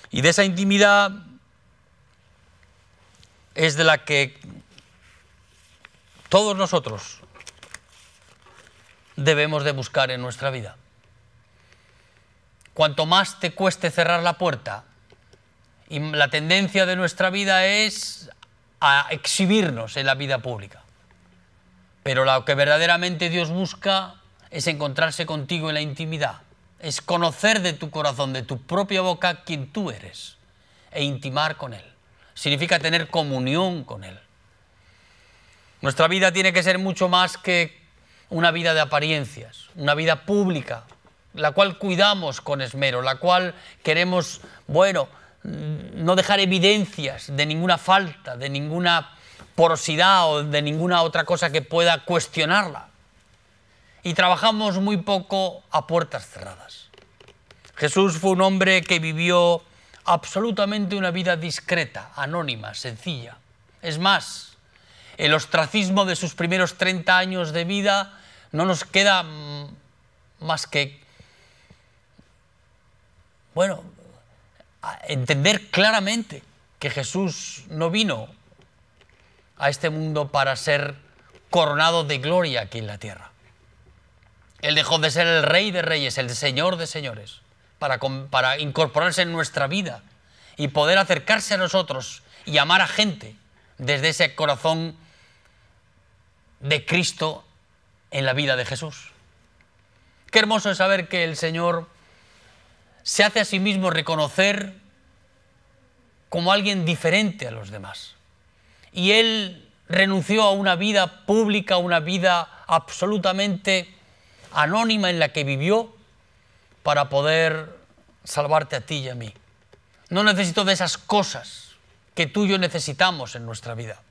Y de esa intimidad es de la que todos nosotros debemos de buscar en nuestra vida. Cuanto más te cueste cerrar la puerta, y la tendencia de nuestra vida es a exhibirnos en la vida pública. Pero lo que verdaderamente Dios busca es encontrarse contigo en la intimidad, es conocer de tu corazón, de tu propia boca, quién tú eres, e intimar con Él. Significa tener comunión con Él. Nuestra vida tiene que ser mucho más que una vida de apariencias, una vida pública, la cual cuidamos con esmero, la cual queremos, no dejar evidencias de ninguna falta, de ninguna porosidad o de ninguna otra cosa que pueda cuestionarla. Y trabajamos muy poco a puertas cerradas. Jesús fue un hombre que vivió absolutamente una vida discreta, anónima, sencilla. Es más, el ostracismo de sus primeros 30 años de vida no nos queda más que, entender claramente que Jesús no vino a este mundo para ser coronado de gloria aquí en la tierra. Él dejó de ser el Rey de Reyes, el Señor de Señores, para incorporarse en nuestra vida y poder acercarse a nosotros y amar a gente desde ese corazón de Cristo en la vida de Jesús. Qué hermoso es saber que el Señor se hace a sí mismo reconocer como alguien diferente a los demás. Y Él renunció a una vida pública, a una vida absolutamente anónima en la que vivió para poder salvarte a ti y a mí. No necesito de esas cosas que tú y yo necesitamos en nuestra vida.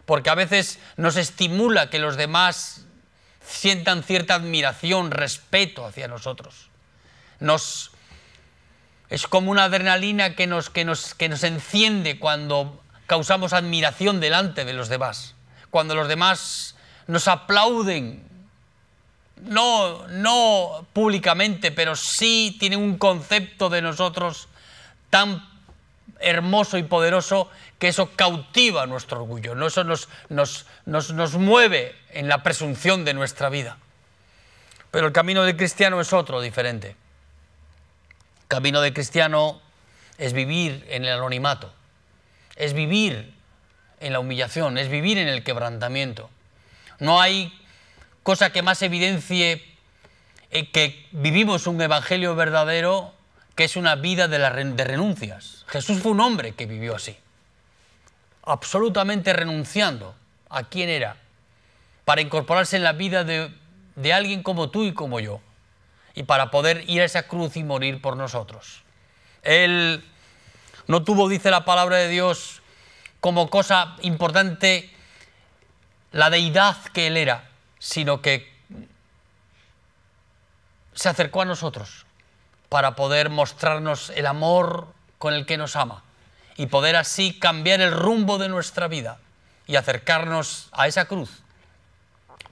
Porque a veces nos estimula que los demás sientan cierta admiración, respeto hacia nosotros. Es como una adrenalina que nos enciende cuando causamos admiración delante de los demás. Cuando los demás nos aplauden, no públicamente, pero sí tienen un concepto de nosotros tan hermoso y poderoso que eso cautiva nuestro orgullo, ¿no? Eso nos mueve en la presunción de nuestra vida. Pero el camino del cristiano es otro, diferente. El camino del cristiano es vivir en el anonimato, es vivir en la humillación, es vivir en el quebrantamiento. No hay cosa que más evidencie que vivimos un evangelio verdadero, que es una vida de renuncias. Jesús fue un hombre que vivió así, absolutamente renunciando a quién era, para incorporarse en la vida de alguien como tú y como yo, y para poder ir a esa cruz y morir por nosotros. Él no tuvo, dice la palabra de Dios, como cosa importante la deidad que él era, sino que se acercó a nosotros para poder mostrarnos el amor con el que nos ama y poder así cambiar el rumbo de nuestra vida y acercarnos a esa cruz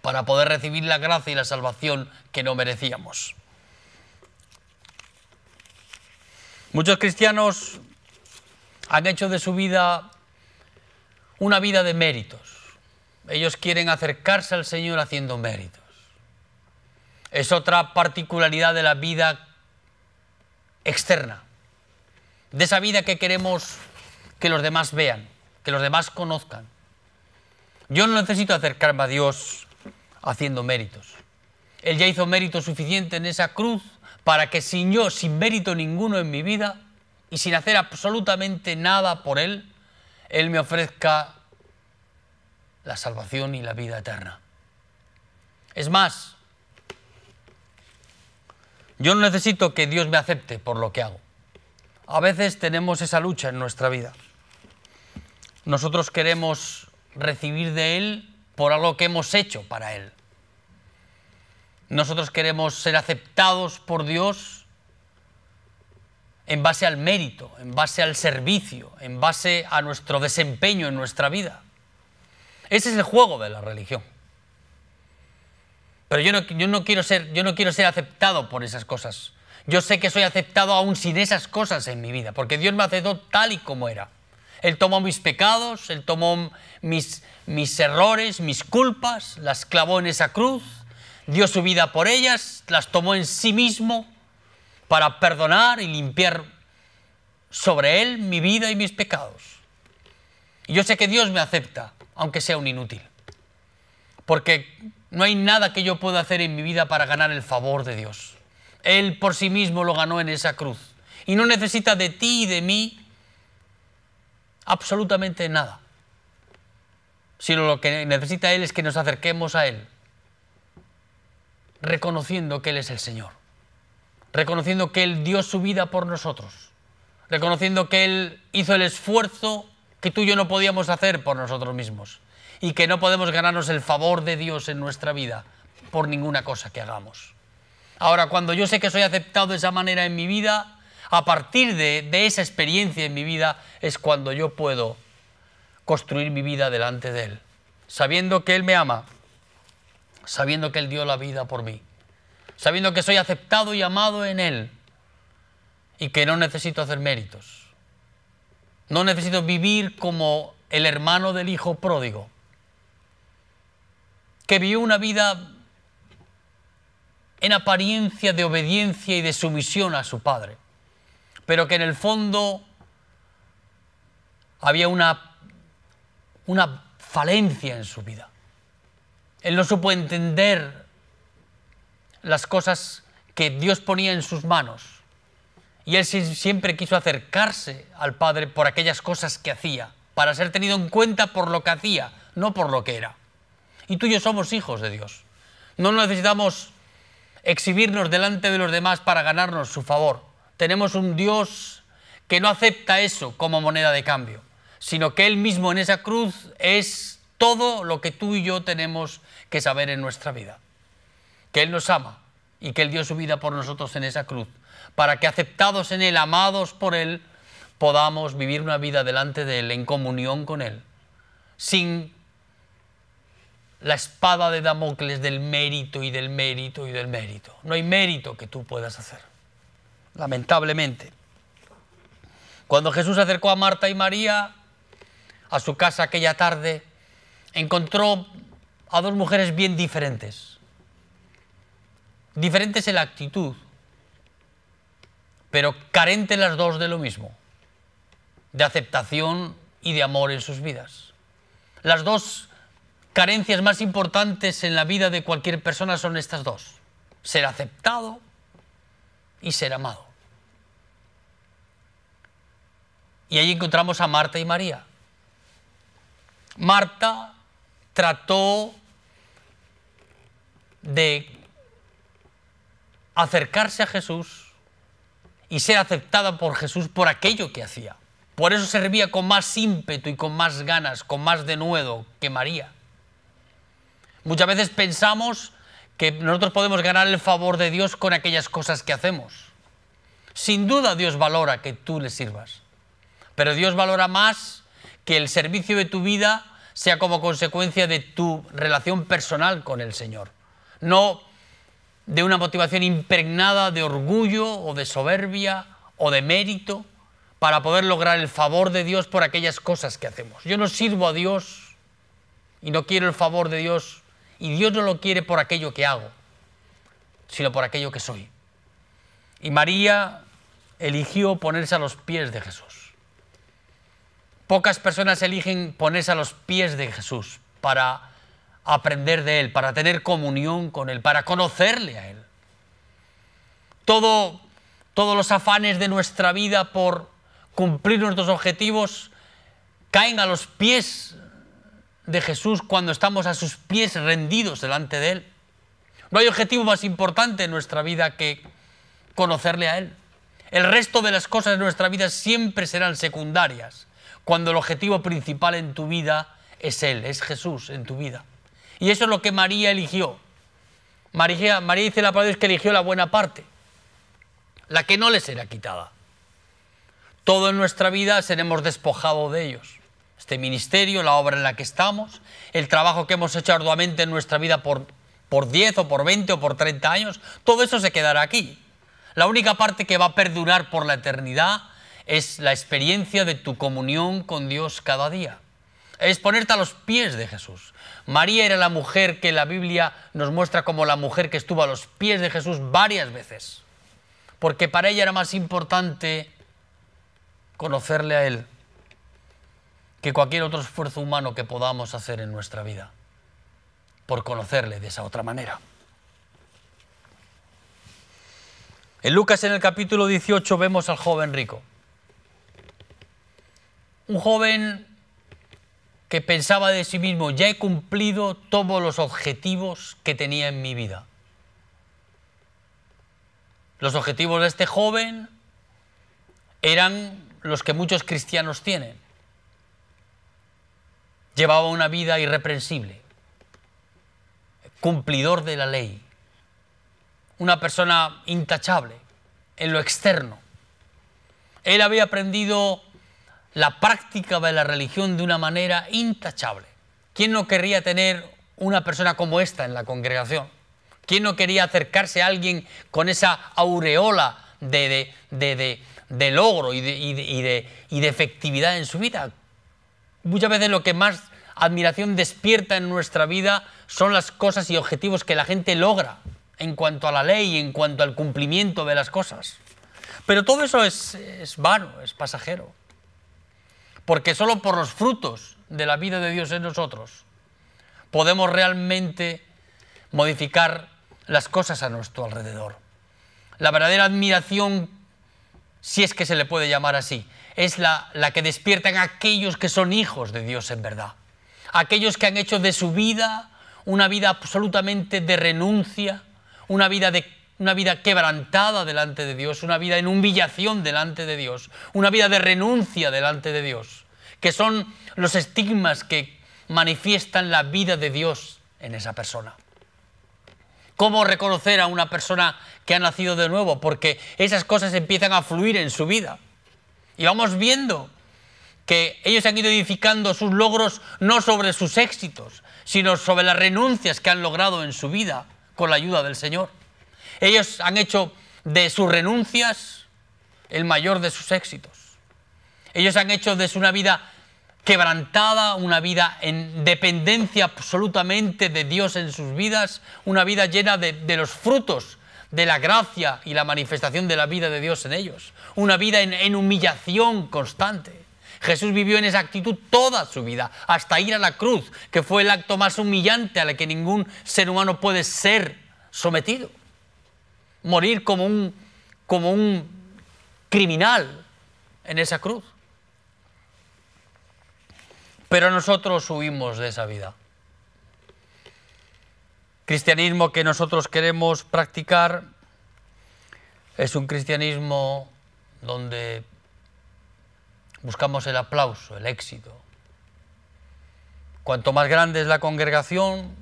para poder recibir la gracia y la salvación que no merecíamos. Muchos cristianos han hecho de su vida una vida de méritos. Ellos quieren acercarse al Señor haciendo méritos. Es otra particularidad de la vida externa, de esa vida que queremos que los demás vean, que los demás conozcan. Yo no necesito acercarme a Dios haciendo méritos. Él ya hizo mérito suficiente en esa cruz para que sin mérito ninguno en mi vida y sin hacer absolutamente nada por Él, Él me ofrezca la salvación y la vida eterna. Es más, yo no necesito que Dios me acepte por lo que hago. A veces tenemos esa lucha en nuestra vida. Nosotros queremos recibir de Él por algo que hemos hecho para Él. Nosotros queremos ser aceptados por Dios en base al mérito, en base al servicio, en base a nuestro desempeño en nuestra vida. Ese es el juego de la religión. Pero yo no quiero ser aceptado por esas cosas. Yo sé que soy aceptado aún sin esas cosas en mi vida, porque Dios me aceptó tal y como era. Él tomó mis pecados, Él tomó mis errores, mis culpas, las clavó en esa cruz, dio su vida por ellas, las tomó en sí mismo para perdonar y limpiar sobre Él mi vida y mis pecados. Y yo sé que Dios me acepta, aunque sea un inútil, porque no hay nada que yo pueda hacer en mi vida para ganar el favor de Dios. Él por sí mismo lo ganó en esa cruz y no necesita de ti y de mí absolutamente nada, sino lo que necesita Él es que nos acerquemos a Él, reconociendo que Él es el Señor, reconociendo que Él dio su vida por nosotros, reconociendo que Él hizo el esfuerzo que tú y yo no podíamos hacer por nosotros mismos y que no podemos ganarnos el favor de Dios en nuestra vida por ninguna cosa que hagamos. Ahora, cuando yo sé que soy aceptado de esa manera en mi vida, a partir de esa experiencia en mi vida es cuando yo puedo construir mi vida delante de Él, sabiendo que Él me ama, sabiendo que Él dio la vida por mí, sabiendo que soy aceptado y amado en Él y que no necesito hacer méritos. No necesito vivir como el hermano del hijo pródigo, que vivió una vida en apariencia de obediencia y de sumisión a su padre, pero que en el fondo había una falencia en su vida. Él no supo entender las cosas que Dios ponía en sus manos y él siempre quiso acercarse al Padre por aquellas cosas que hacía, para ser tenido en cuenta por lo que hacía, no por lo que era. Y tú y yo somos hijos de Dios. No necesitamos exhibirnos delante de los demás para ganarnos su favor. Tenemos un Dios que no acepta eso como moneda de cambio, sino que Él mismo en esa cruz es todo lo que tú y yo tenemos que saber en nuestra vida. Que Él nos ama y que Él dio su vida por nosotros en esa cruz, para que aceptados en Él, amados por Él, podamos vivir una vida delante de Él, en comunión con Él, sin la espada de Damocles del mérito y del mérito y del mérito. No hay mérito que tú puedas hacer, lamentablemente. Cuando Jesús se acercó a Marta y María a su casa aquella tarde, encontró a dos mujeres bien diferentes. Diferentes en la actitud, pero carentes las dos de lo mismo, de aceptación y de amor en sus vidas. Las dos carencias más importantes en la vida de cualquier persona son estas dos: ser aceptado y ser amado. Y ahí encontramos a Marta y María. Marta trató de acercarse a Jesús y ser aceptada por Jesús por aquello que hacía. Por eso servía con más ímpetu y con más ganas, con más denuedo que María. Muchas veces pensamos que nosotros podemos ganar el favor de Dios con aquellas cosas que hacemos. Sin duda Dios valora que tú le sirvas, pero Dios valora más que el servicio de tu vida sea como consecuencia de tu relación personal con el Señor, no de una motivación impregnada de orgullo o de soberbia o de mérito para poder lograr el favor de Dios por aquellas cosas que hacemos. Yo no sirvo a Dios y no quiero el favor de Dios, y Dios no lo quiere por aquello que hago, sino por aquello que soy. Y María eligió ponerse a los pies de Jesús. Pocas personas eligen ponerse a los pies de Jesús para aprender de Él, para tener comunión con Él, para conocerle a Él. Todos los afanes de nuestra vida por cumplir nuestros objetivos caen a los pies de Jesús cuando estamos a sus pies rendidos delante de Él. No hay objetivo más importante en nuestra vida que conocerle a Él. El resto de las cosas de nuestra vida siempre serán secundarias cuando el objetivo principal en tu vida es Él, es Jesús en tu vida. Y eso es lo que María eligió. María dice la palabra de Dios que eligió la buena parte, la que no le será quitada. Todo en nuestra vida seremos despojados de ellos. Este ministerio, la obra en la que estamos, el trabajo que hemos hecho arduamente en nuestra vida por 10 o por 20 o por 30 años, todo eso se quedará aquí. La única parte que va a perdurar por la eternidad es la experiencia de tu comunión con Dios cada día. Es ponerte a los pies de Jesús. María era la mujer que la Biblia nos muestra como la mujer que estuvo a los pies de Jesús varias veces, porque para ella era más importante conocerle a Él que cualquier otro esfuerzo humano que podamos hacer en nuestra vida, por conocerle de esa otra manera. En Lucas, en el capítulo 18, vemos al joven rico. Un joven que pensaba de sí mismo: ya he cumplido todos los objetivos que tenía en mi vida. Los objetivos de este joven eran los que muchos cristianos tienen. Llevaba una vida irreprensible, cumplidor de la ley, una persona intachable en lo externo. Él había aprendido la práctica de la religión de una manera intachable. ¿Quién no querría tener una persona como esta en la congregación? ¿Quién no quería acercarse a alguien con esa aureola de logro y de efectividad en su vida? Muchas veces lo que más admiración despierta en nuestra vida son las cosas y objetivos que la gente logra en cuanto a la ley, en cuanto al cumplimiento de las cosas. Pero todo eso es vano, es pasajero. Porque solo por los frutos de la vida de Dios en nosotros podemos realmente modificar las cosas a nuestro alrededor. La verdadera admiración, si es que se le puede llamar así, es la que despiertan aquellos que son hijos de Dios en verdad. Aquellos que han hecho de su vida una vida absolutamente de renuncia, una vida quebrantada delante de Dios, una vida en humillación delante de Dios, una vida de renuncia delante de Dios, que son los estigmas que manifiestan la vida de Dios en esa persona. ¿Cómo reconocer a una persona que ha nacido de nuevo? Porque esas cosas empiezan a fluir en su vida. Y vamos viendo que ellos han ido edificando sus logros no sobre sus éxitos, sino sobre las renuncias que han logrado en su vida con la ayuda del Señor. Ellos han hecho de sus renuncias el mayor de sus éxitos. Ellos han hecho de una vida quebrantada, una vida en dependencia absolutamente de Dios en sus vidas, una vida llena de los frutos de la gracia y la manifestación de la vida de Dios en ellos, una vida en humillación constante. Jesús vivió en esa actitud toda su vida, hasta ir a la cruz, que fue el acto más humillante a la que ningún ser humano puede ser sometido. Morir como un criminal en esa cruz. Pero nosotros huimos de esa vida. El cristianismo que nosotros queremos practicar es un cristianismo donde buscamos el aplauso, el éxito. Cuanto más grande es la congregación,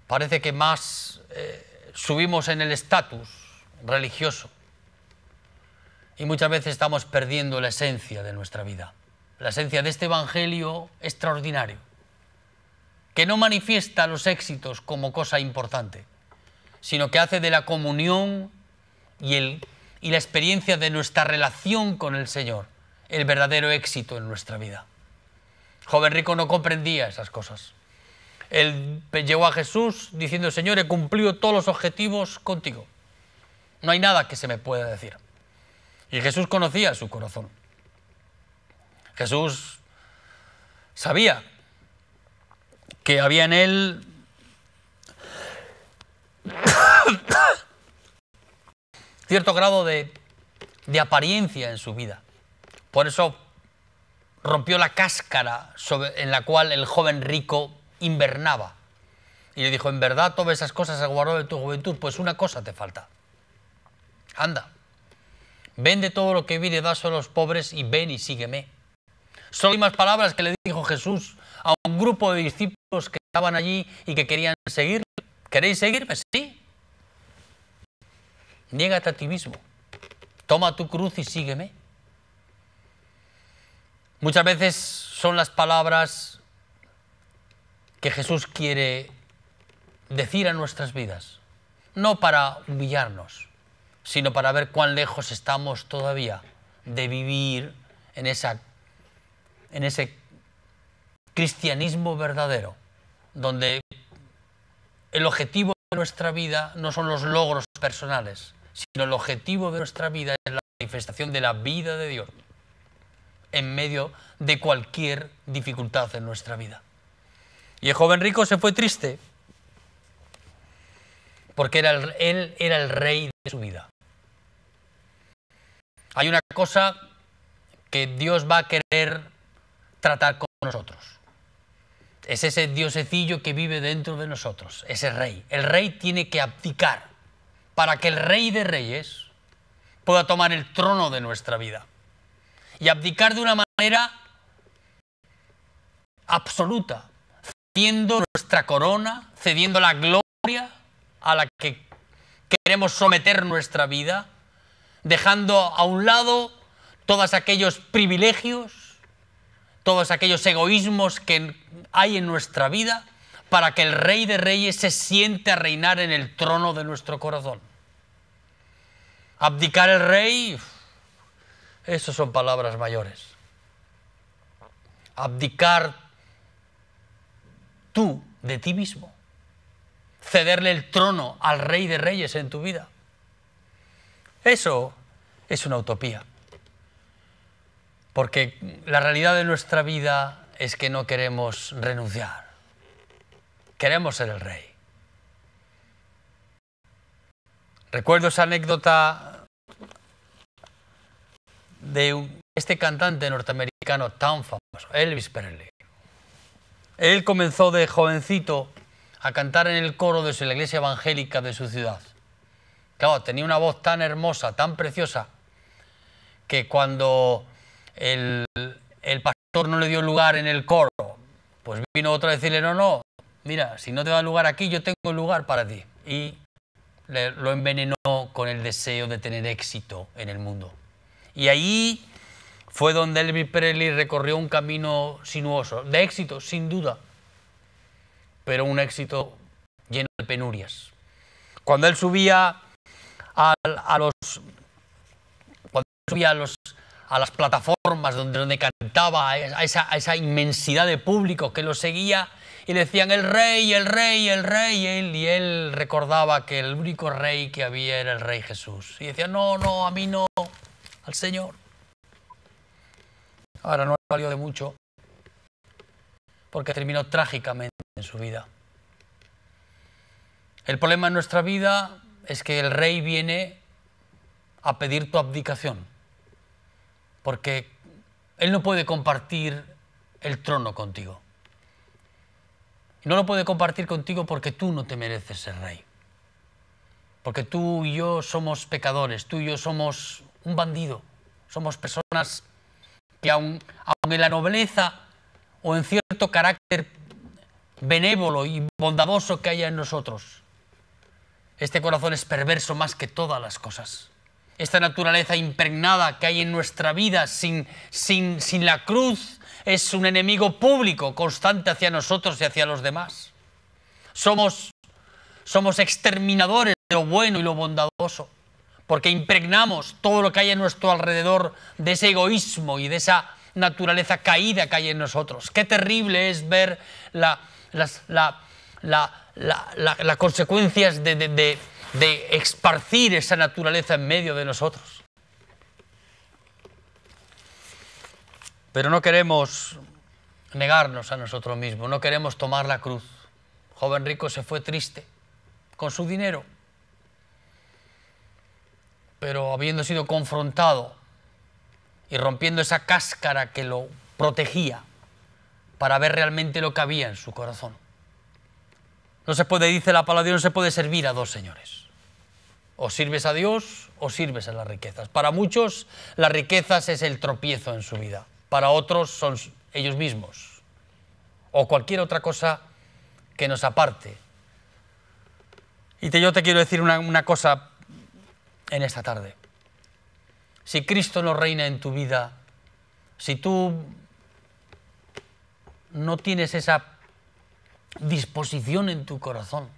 parece que más subimos en el estatus religioso. Y muchas veces estamos perdiendo la esencia de nuestra vida. La esencia de este evangelio extraordinario, que no manifiesta los éxitos como cosa importante, sino que hace de la comunión y la experiencia de nuestra relación con el Señor el verdadero éxito en nuestra vida. El joven rico no comprendía esas cosas. Él llegó a Jesús diciendo: Señor, he cumplido todos los objetivos contigo. No hay nada que se me pueda decir. Y Jesús conocía su corazón. Jesús sabía que había en él cierto grado de apariencia en su vida. Por eso rompió la cáscara en la cual el joven rico invernaba. Y le dijo: en verdad todas esas cosas se guardó de tu juventud, pues una cosa te falta. Anda, vende todo lo que viene, dáselo a los pobres y ven y sígueme. Son las mismas palabras que le dijo Jesús a un grupo de discípulos que estaban allí y que querían seguirle. ¿Queréis seguirme? Sí. Niégate a ti mismo. Toma tu cruz y sígueme. Muchas veces son las palabras que Jesús quiere decir a nuestras vidas, no para humillarnos, sino para ver cuán lejos estamos todavía de vivir en ese cristianismo verdadero, donde el objetivo de nuestra vida no son los logros personales, sino el objetivo de nuestra vida es la manifestación de la vida de Dios en medio de cualquier dificultad en nuestra vida. Y el joven rico se fue triste porque él era el rey de su vida. Hay una cosa que Dios va a querer tratar con nosotros. Es ese diosecillo que vive dentro de nosotros, ese rey. El rey tiene que abdicar para que el Rey de Reyes pueda tomar el trono de nuestra vida. Y abdicar de una manera absoluta, cediendo nuestra corona, cediendo la gloria a la que queremos someter nuestra vida, dejando a un lado todos aquellos privilegios, todos aquellos egoísmos que hay en nuestra vida, para que el Rey de Reyes se siente a reinar en el trono de nuestro corazón. Abdicar el Rey, eso son palabras mayores. Abdicar tú de ti mismo, cederle el trono al Rey de Reyes en tu vida. Eso es una utopía. Porque la realidad de nuestra vida es que no queremos renunciar. Queremos ser el Rey. Recuerdo esa anécdota de este cantante norteamericano tan famoso, Elvis Presley. Él comenzó de jovencito a cantar en el coro de la iglesia evangélica de su ciudad. Claro, tenía una voz tan hermosa, tan preciosa, que cuando el pastor pastor no le dio lugar en el coro, pues vino otro a decirle, no, no, mira, si no te da lugar aquí, yo tengo lugar para ti. Y lo envenenó con el deseo de tener éxito en el mundo. Y ahí fue donde Elvis Presley recorrió un camino sinuoso, de éxito, sin duda, pero un éxito lleno de penurias. Cuando él subía a las plataformas donde cantaba a esa inmensidad de público que lo seguía y le decían el rey, el rey, el rey, y él recordaba que el único rey que había era el Rey Jesús. Y decía, no, no, a mí no, al Señor. Ahora no valió de mucho porque terminó trágicamente en su vida. El problema en nuestra vida es que el rey viene a pedir tu abdicación, porque él no puede compartir el trono contigo. Y no lo puede compartir contigo porque tú no te mereces ser rey. Porque tú y yo somos pecadores, tú y yo somos un bandido, somos personas que aun en la nobleza o en cierto carácter benévolo y bondadoso que haya en nosotros, este corazón es perverso más que todas las cosas. Esta naturaleza impregnada que hay en nuestra vida sin la cruz es un enemigo público constante hacia nosotros y hacia los demás. Somos exterminadores de lo bueno y lo bondadoso, porque impregnamos todo lo que hay a nuestro alrededor de ese egoísmo y de esa naturaleza caída que hay en nosotros. Qué terrible es ver las consecuencias de esparcir esa naturaleza en medio de nosotros. Pero no queremos negarnos a nosotros mismos, no queremos tomar la cruz. Joven rico se fue triste con su dinero, pero habiendo sido confrontado y rompiendo esa cáscara que lo protegía para ver realmente lo que había en su corazón. No se puede, dice la palabra de Dios, no se puede servir a dos señores. O sirves a Dios o sirves a las riquezas. Para muchos las riquezas es el tropiezo en su vida. Para otros son ellos mismos. O cualquier otra cosa que nos aparte. Y yo te quiero decir una cosa en esta tarde. Si Cristo no reina en tu vida, si tú no tienes esa disposición en tu corazón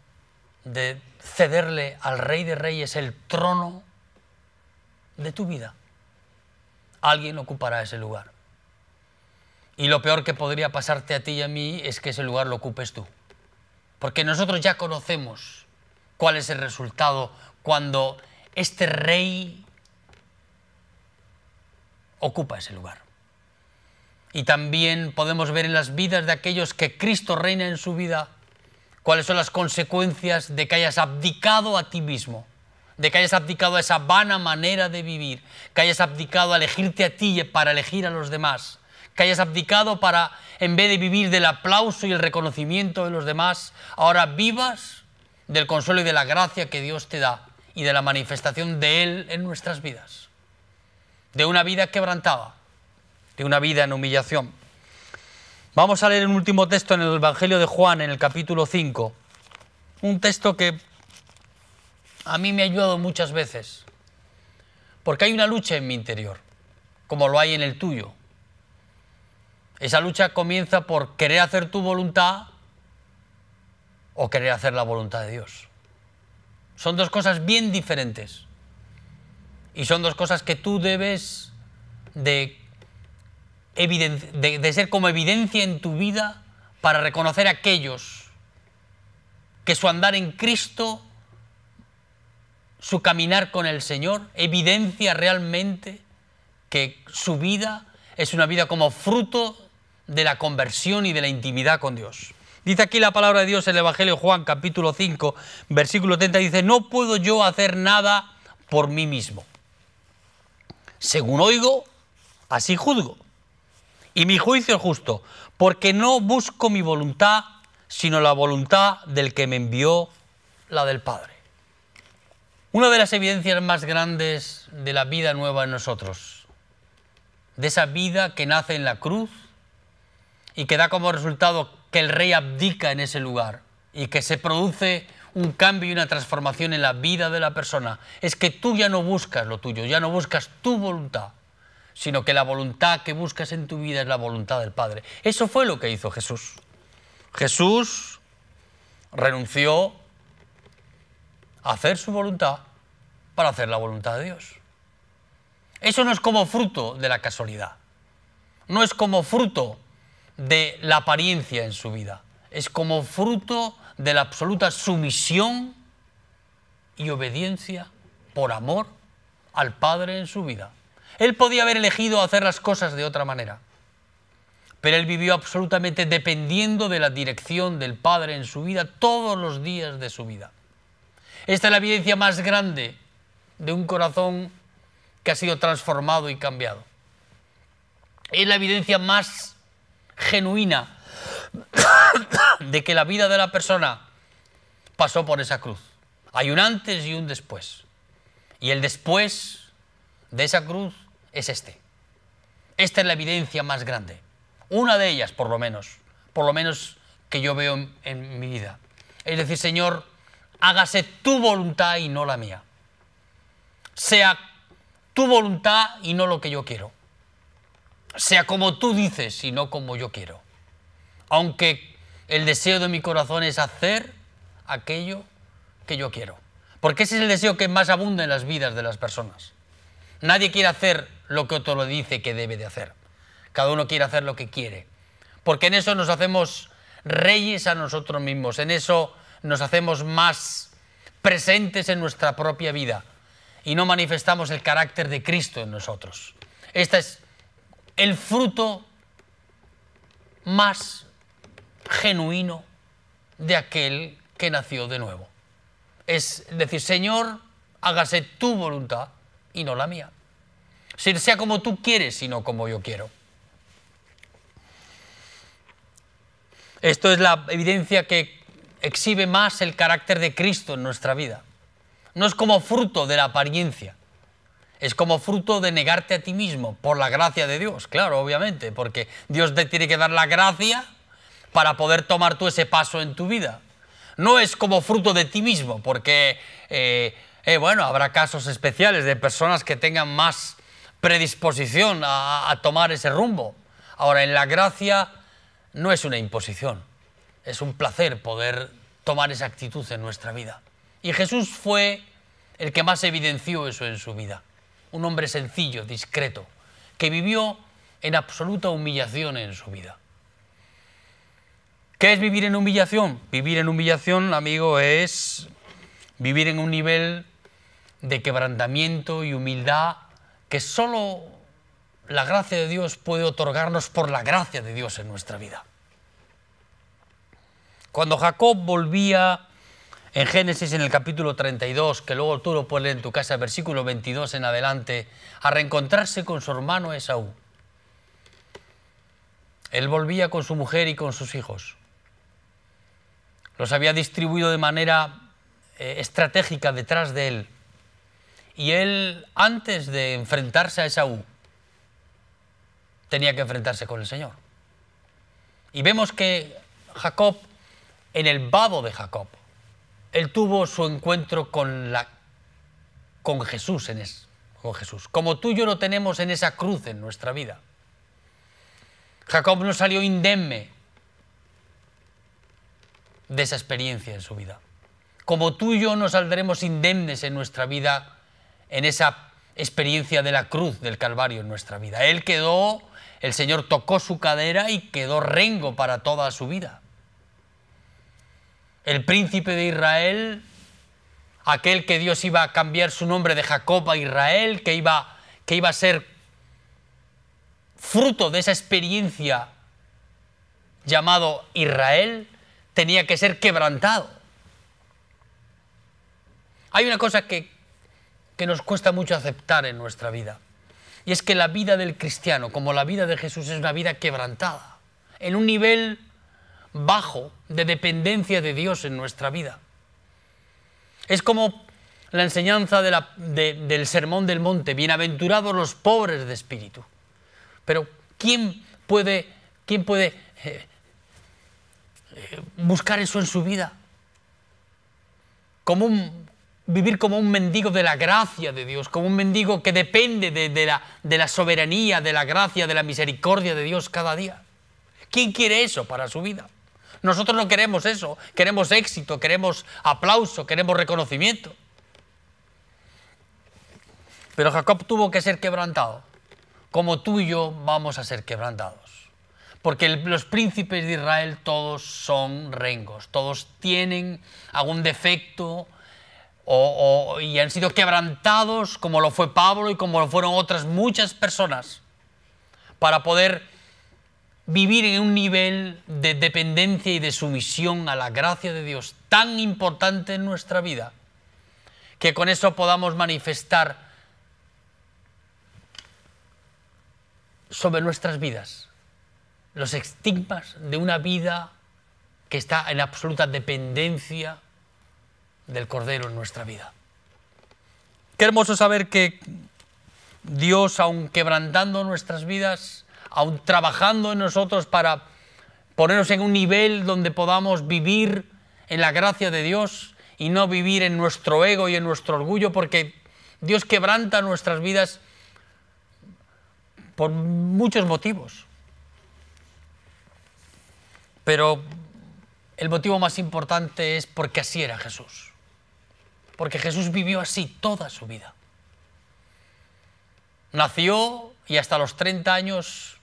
de cederle al Rey de Reyes el trono de tu vida, alguien ocupará ese lugar. Y lo peor que podría pasarte a ti y a mí es que ese lugar lo ocupes tú. Porque nosotros ya conocemos cuál es el resultado cuando este rey ocupa ese lugar. Y también podemos ver en las vidas de aquellos que Cristo reina en su vida cuáles son las consecuencias de que hayas abdicado a ti mismo, de que hayas abdicado a esa vana manera de vivir, que hayas abdicado a elegirte a ti para elegir a los demás, que hayas abdicado para, en vez de vivir del aplauso y el reconocimiento de los demás, ahora vivas del consuelo y de la gracia que Dios te da y de la manifestación de Él en nuestras vidas, de una vida quebrantada, de una vida en humillación. Vamos a leer un último texto en el Evangelio de Juan, en el capítulo 5, un texto que a mí me ha ayudado muchas veces, porque hay una lucha en mi interior, como lo hay en el tuyo. Esa lucha comienza por querer hacer tu voluntad o querer hacer la voluntad de Dios. Son dos cosas bien diferentes y son dos cosas que tú debes de ser como evidencia en tu vida para reconocer a aquellos que su andar en Cristo, su caminar con el Señor, evidencia realmente que su vida es una vida como fruto de la conversión y de la intimidad con Dios. Dice aquí la palabra de Dios en el Evangelio de Juan, capítulo 5, versículo 30, dice, no puedo yo hacer nada por mí mismo. Según oigo, así juzgo. Y mi juicio es justo, porque no busco mi voluntad, sino la voluntad del que me envió, la del Padre. Una de las evidencias más grandes de la vida nueva en nosotros, de esa vida que nace en la cruz, y que da como resultado que el rey abdica en ese lugar y que se produce un cambio y una transformación en la vida de la persona, es que tú ya no buscas lo tuyo, ya no buscas tu voluntad, sino que la voluntad que buscas en tu vida es la voluntad del Padre. Eso fue lo que hizo Jesús. Jesús renunció a hacer su voluntad para hacer la voluntad de Dios. Eso no es como fruto de la casualidad, no es como fruto de la apariencia en su vida, es como fruto de la absoluta sumisión y obediencia por amor al Padre en su vida. Él podía haber elegido hacer las cosas de otra manera, pero él vivió absolutamente dependiendo de la dirección del Padre en su vida todos los días de su vida. Esta es la evidencia más grande de un corazón que ha sido transformado y cambiado. Es la evidencia más genuina de que la vida de la persona pasó por esa cruz. Hay un antes y un después. Y el después de esa cruz es este. Esta es la evidencia más grande. Una de ellas, por lo menos que yo veo en mi vida. Es decir, Señor, hágase tu voluntad y no la mía. Sea tu voluntad y no lo que yo quiero. Sea como tú dices y no como yo quiero. Aunque el deseo de mi corazón es hacer aquello que yo quiero. Porque ese es el deseo que más abunda en las vidas de las personas. Nadie quiere hacer lo que otro le dice que debe de hacer. Cada uno quiere hacer lo que quiere. Porque en eso nos hacemos reyes a nosotros mismos. En eso nos hacemos más presentes en nuestra propia vida. Y no manifestamos el carácter de Cristo en nosotros. Este es el fruto más genuino de aquel que nació de nuevo. Es decir, Señor, hágase tu voluntad y no la mía. Sea como tú quieres y no como yo quiero. Esto es la evidencia que exhibe más el carácter de Cristo en nuestra vida. No es como fruto de la apariencia, es como fruto de negarte a ti mismo por la gracia de Dios, claro, obviamente, porque Dios te tiene que dar la gracia para poder tomar tú ese paso en tu vida. No es como fruto de ti mismo, porque, bueno, habrá casos especiales de personas que tengan más predisposición a tomar ese rumbo. Ahora, en la gracia no es una imposición, es un placer poder tomar esa actitud en nuestra vida. Y Jesús fue el que más evidenció eso en su vida. Un hombre sencillo, discreto, que vivió en absoluta humillación en su vida. ¿Qué es vivir en humillación? Vivir en humillación, amigo, es vivir en un nivel de quebrantamiento y humildad que solo la gracia de Dios puede otorgarnos por la gracia de Dios en nuestra vida. Cuando Jacob volvía en Génesis, en el capítulo 32, que luego tú lo puedes leer en tu casa, versículo 22 en adelante, a reencontrarse con su hermano Esaú. Él volvía con su mujer y con sus hijos. Los había distribuido de manera estratégica detrás de él. Y él, antes de enfrentarse a Esaú, tenía que enfrentarse con el Señor. Y vemos que Jacob, en el vado de Jacob, él tuvo su encuentro con Jesús, con Jesús. Como tú y yo lo tenemos en esa cruz en nuestra vida. Jacob no salió indemne de esa experiencia en su vida. Como tú y yo no saldremos indemnes en nuestra vida en esa experiencia de la cruz del Calvario en nuestra vida. Él quedó, el Señor tocó su cadera y quedó rengo para toda su vida. El príncipe de Israel, aquel que Dios iba a cambiar su nombre de Jacob a Israel, que iba a ser fruto de esa experiencia llamado Israel, tenía que ser quebrantado. Hay una cosa que nos cuesta mucho aceptar en nuestra vida, y es que la vida del cristiano, como la vida de Jesús, es una vida quebrantada, en un nivel bajo de dependencia de Dios en nuestra vida. Es como la enseñanza del Sermón del Monte, bienaventurados los pobres de espíritu. Pero ¿quién puede ¿Quién puede buscar eso en su vida? Vivir como un mendigo de la gracia de Dios, como un mendigo que depende de la soberanía, de la gracia, de la misericordia de Dios cada día. ¿Quién quiere eso para su vida? Nosotros no queremos eso, queremos éxito, queremos aplauso, queremos reconocimiento. Pero Jacob tuvo que ser quebrantado, como tú y yo vamos a ser quebrantados. Porque los príncipes de Israel todos son rengos, todos tienen algún defecto y han sido quebrantados, como lo fue Pablo y como lo fueron otras muchas personas, para poder vivir en un nivel de dependencia y de sumisión a la gracia de Dios tan importante en nuestra vida, que con eso podamos manifestar sobre nuestras vidas los estigmas de una vida que está en absoluta dependencia del Cordero en nuestra vida. Qué hermoso saber que Dios, aun quebrantando nuestras vidas, aun trabajando en nosotros para ponernos en un nivel donde podamos vivir en la gracia de Dios y no vivir en nuestro ego y en nuestro orgullo, porque Dios quebranta nuestras vidas por muchos motivos. Pero el motivo más importante es porque así era Jesús. Porque Jesús vivió así toda su vida. Nació y hasta los 30 años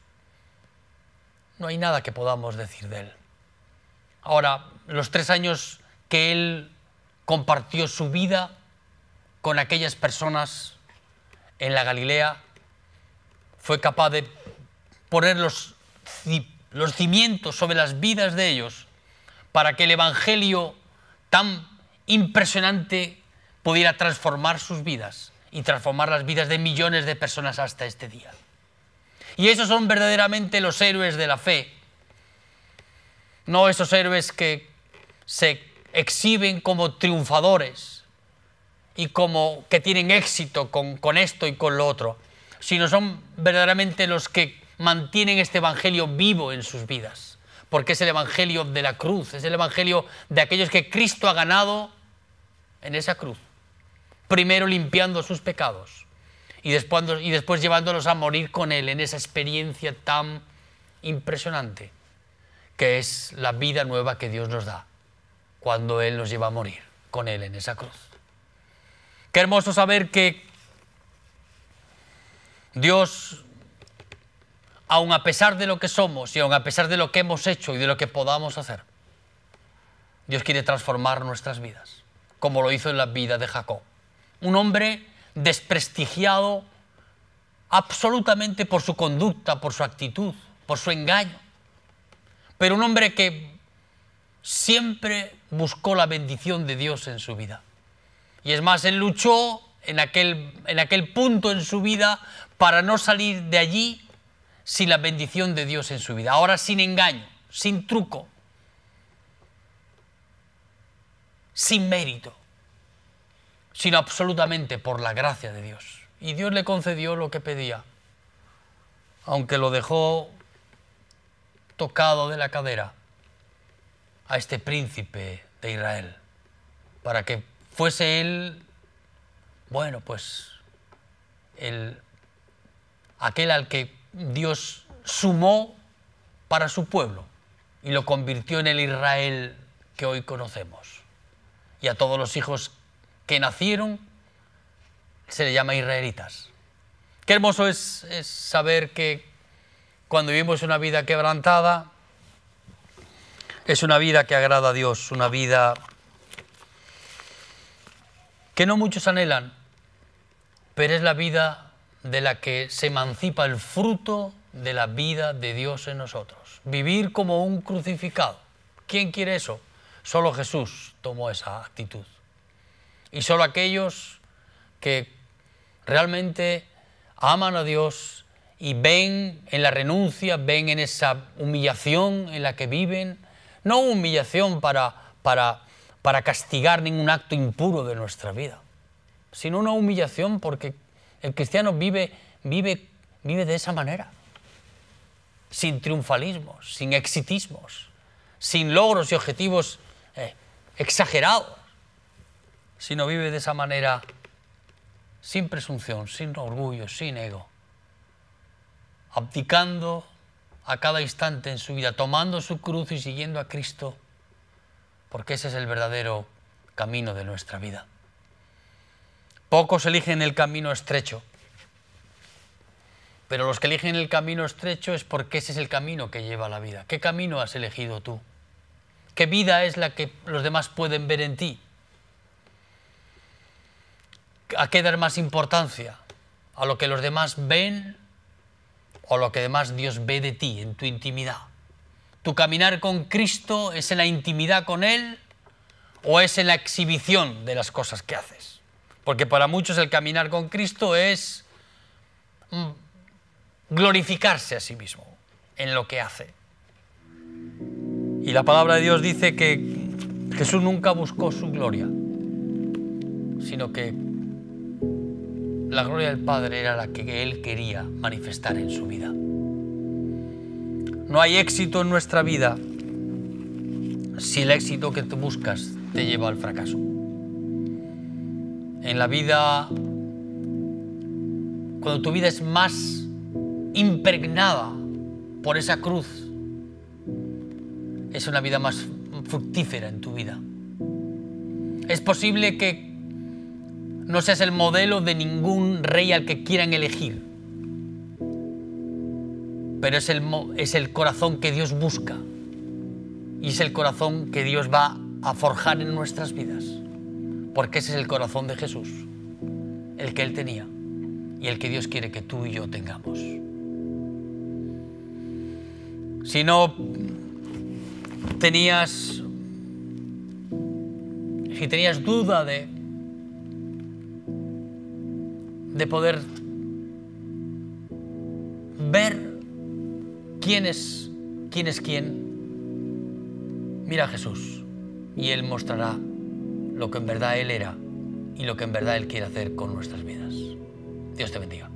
no hay nada que podamos decir de él. Ahora, los 3 años que él compartió su vida con aquellas personas en la Galilea, fue capaz de poner los cimientos sobre las vidas de ellos para que el Evangelio tan impresionante pudiera transformar sus vidas y transformar las vidas de millones de personas hasta este día. Y esos son verdaderamente los héroes de la fe, no esos héroes que se exhiben como triunfadores y como que tienen éxito con esto y con lo otro, sino son verdaderamente los que mantienen este Evangelio vivo en sus vidas, porque es el Evangelio de la cruz, es el Evangelio de aquellos que Cristo ha ganado en esa cruz, primero limpiando sus pecados y después llevándolos a morir con Él en esa experiencia tan impresionante que es la vida nueva que Dios nos da cuando Él nos lleva a morir con Él en esa cruz. Qué hermoso saber que Dios, aun a pesar de lo que somos y aun a pesar de lo que hemos hecho y de lo que podamos hacer, Dios quiere transformar nuestras vidas, como lo hizo en la vida de Jacob. Un hombre desprestigiado absolutamente por su conducta, por su actitud, por su engaño, pero un hombre que siempre buscó la bendición de Dios en su vida. Y es más, él luchó en aquel punto en su vida para no salir de allí sin la bendición de Dios en su vida. Ahora sin engaño, sin truco, sin mérito, sino absolutamente por la gracia de Dios. Y Dios le concedió lo que pedía, aunque lo dejó tocado de la cadera a este príncipe de Israel, para que fuese él, bueno, pues aquel al que Dios sumó para su pueblo y lo convirtió en el Israel que hoy conocemos. Y a todos los hijos que nacieron se les llama israelitas. Qué hermoso es saber que cuando vivimos una vida quebrantada, es una vida que agrada a Dios, una vida que no muchos anhelan, pero es la vida de la que se emancipa el fruto de la vida de Dios en nosotros. Vivir como un crucificado. ¿Quién quiere eso? Solo Jesús tomó esa actitud. Y solo aquellos que realmente aman a Dios y ven en la renuncia, ven en esa humillación en la que viven, no humillación para castigar ningún acto impuro de nuestra vida, sino una humillación porque el cristiano vive de esa manera. sin triunfalismos, sin exitismos, sin logros y objetivos exagerados, sino vive de esa manera sin presunción, sin orgullo, sin ego, abdicando a cada instante en su vida, tomando su cruz y siguiendo a Cristo, porque ese es el verdadero camino de nuestra vida. Pocos eligen el camino estrecho, pero los que eligen el camino estrecho es porque ese es el camino que lleva a la vida. ¿Qué camino has elegido tú? ¿Qué vida es la que los demás pueden ver en ti? ¿A qué dar más importancia? ¿A lo que los demás ven o a lo que además Dios ve de ti en tu intimidad? ¿Tu caminar con Cristo es en la intimidad con Él o es en la exhibición de las cosas que haces? Porque para muchos el caminar con Cristo es glorificarse a sí mismo en lo que hace. Y la palabra de Dios dice que Jesús nunca buscó su gloria, sino que la gloria del Padre era la que Él quería manifestar en su vida. No hay éxito en nuestra vida si el éxito que tú buscas te lleva al fracaso. En la vida, cuando tu vida es más impregnada por esa cruz, es una vida más fructífera en tu vida. Es posible que no seas el modelo de ningún rey al que quieran elegir, pero es el corazón que Dios busca y es el corazón que Dios va a forjar en nuestras vidas, porque ese es el corazón de Jesús, el que Él tenía y el que Dios quiere que tú y yo tengamos. Si tenías duda de poder ver quién es quién, mira a Jesús y Él mostrará lo que en verdad Él era y lo que en verdad Él quiere hacer con nuestras vidas. Dios te bendiga.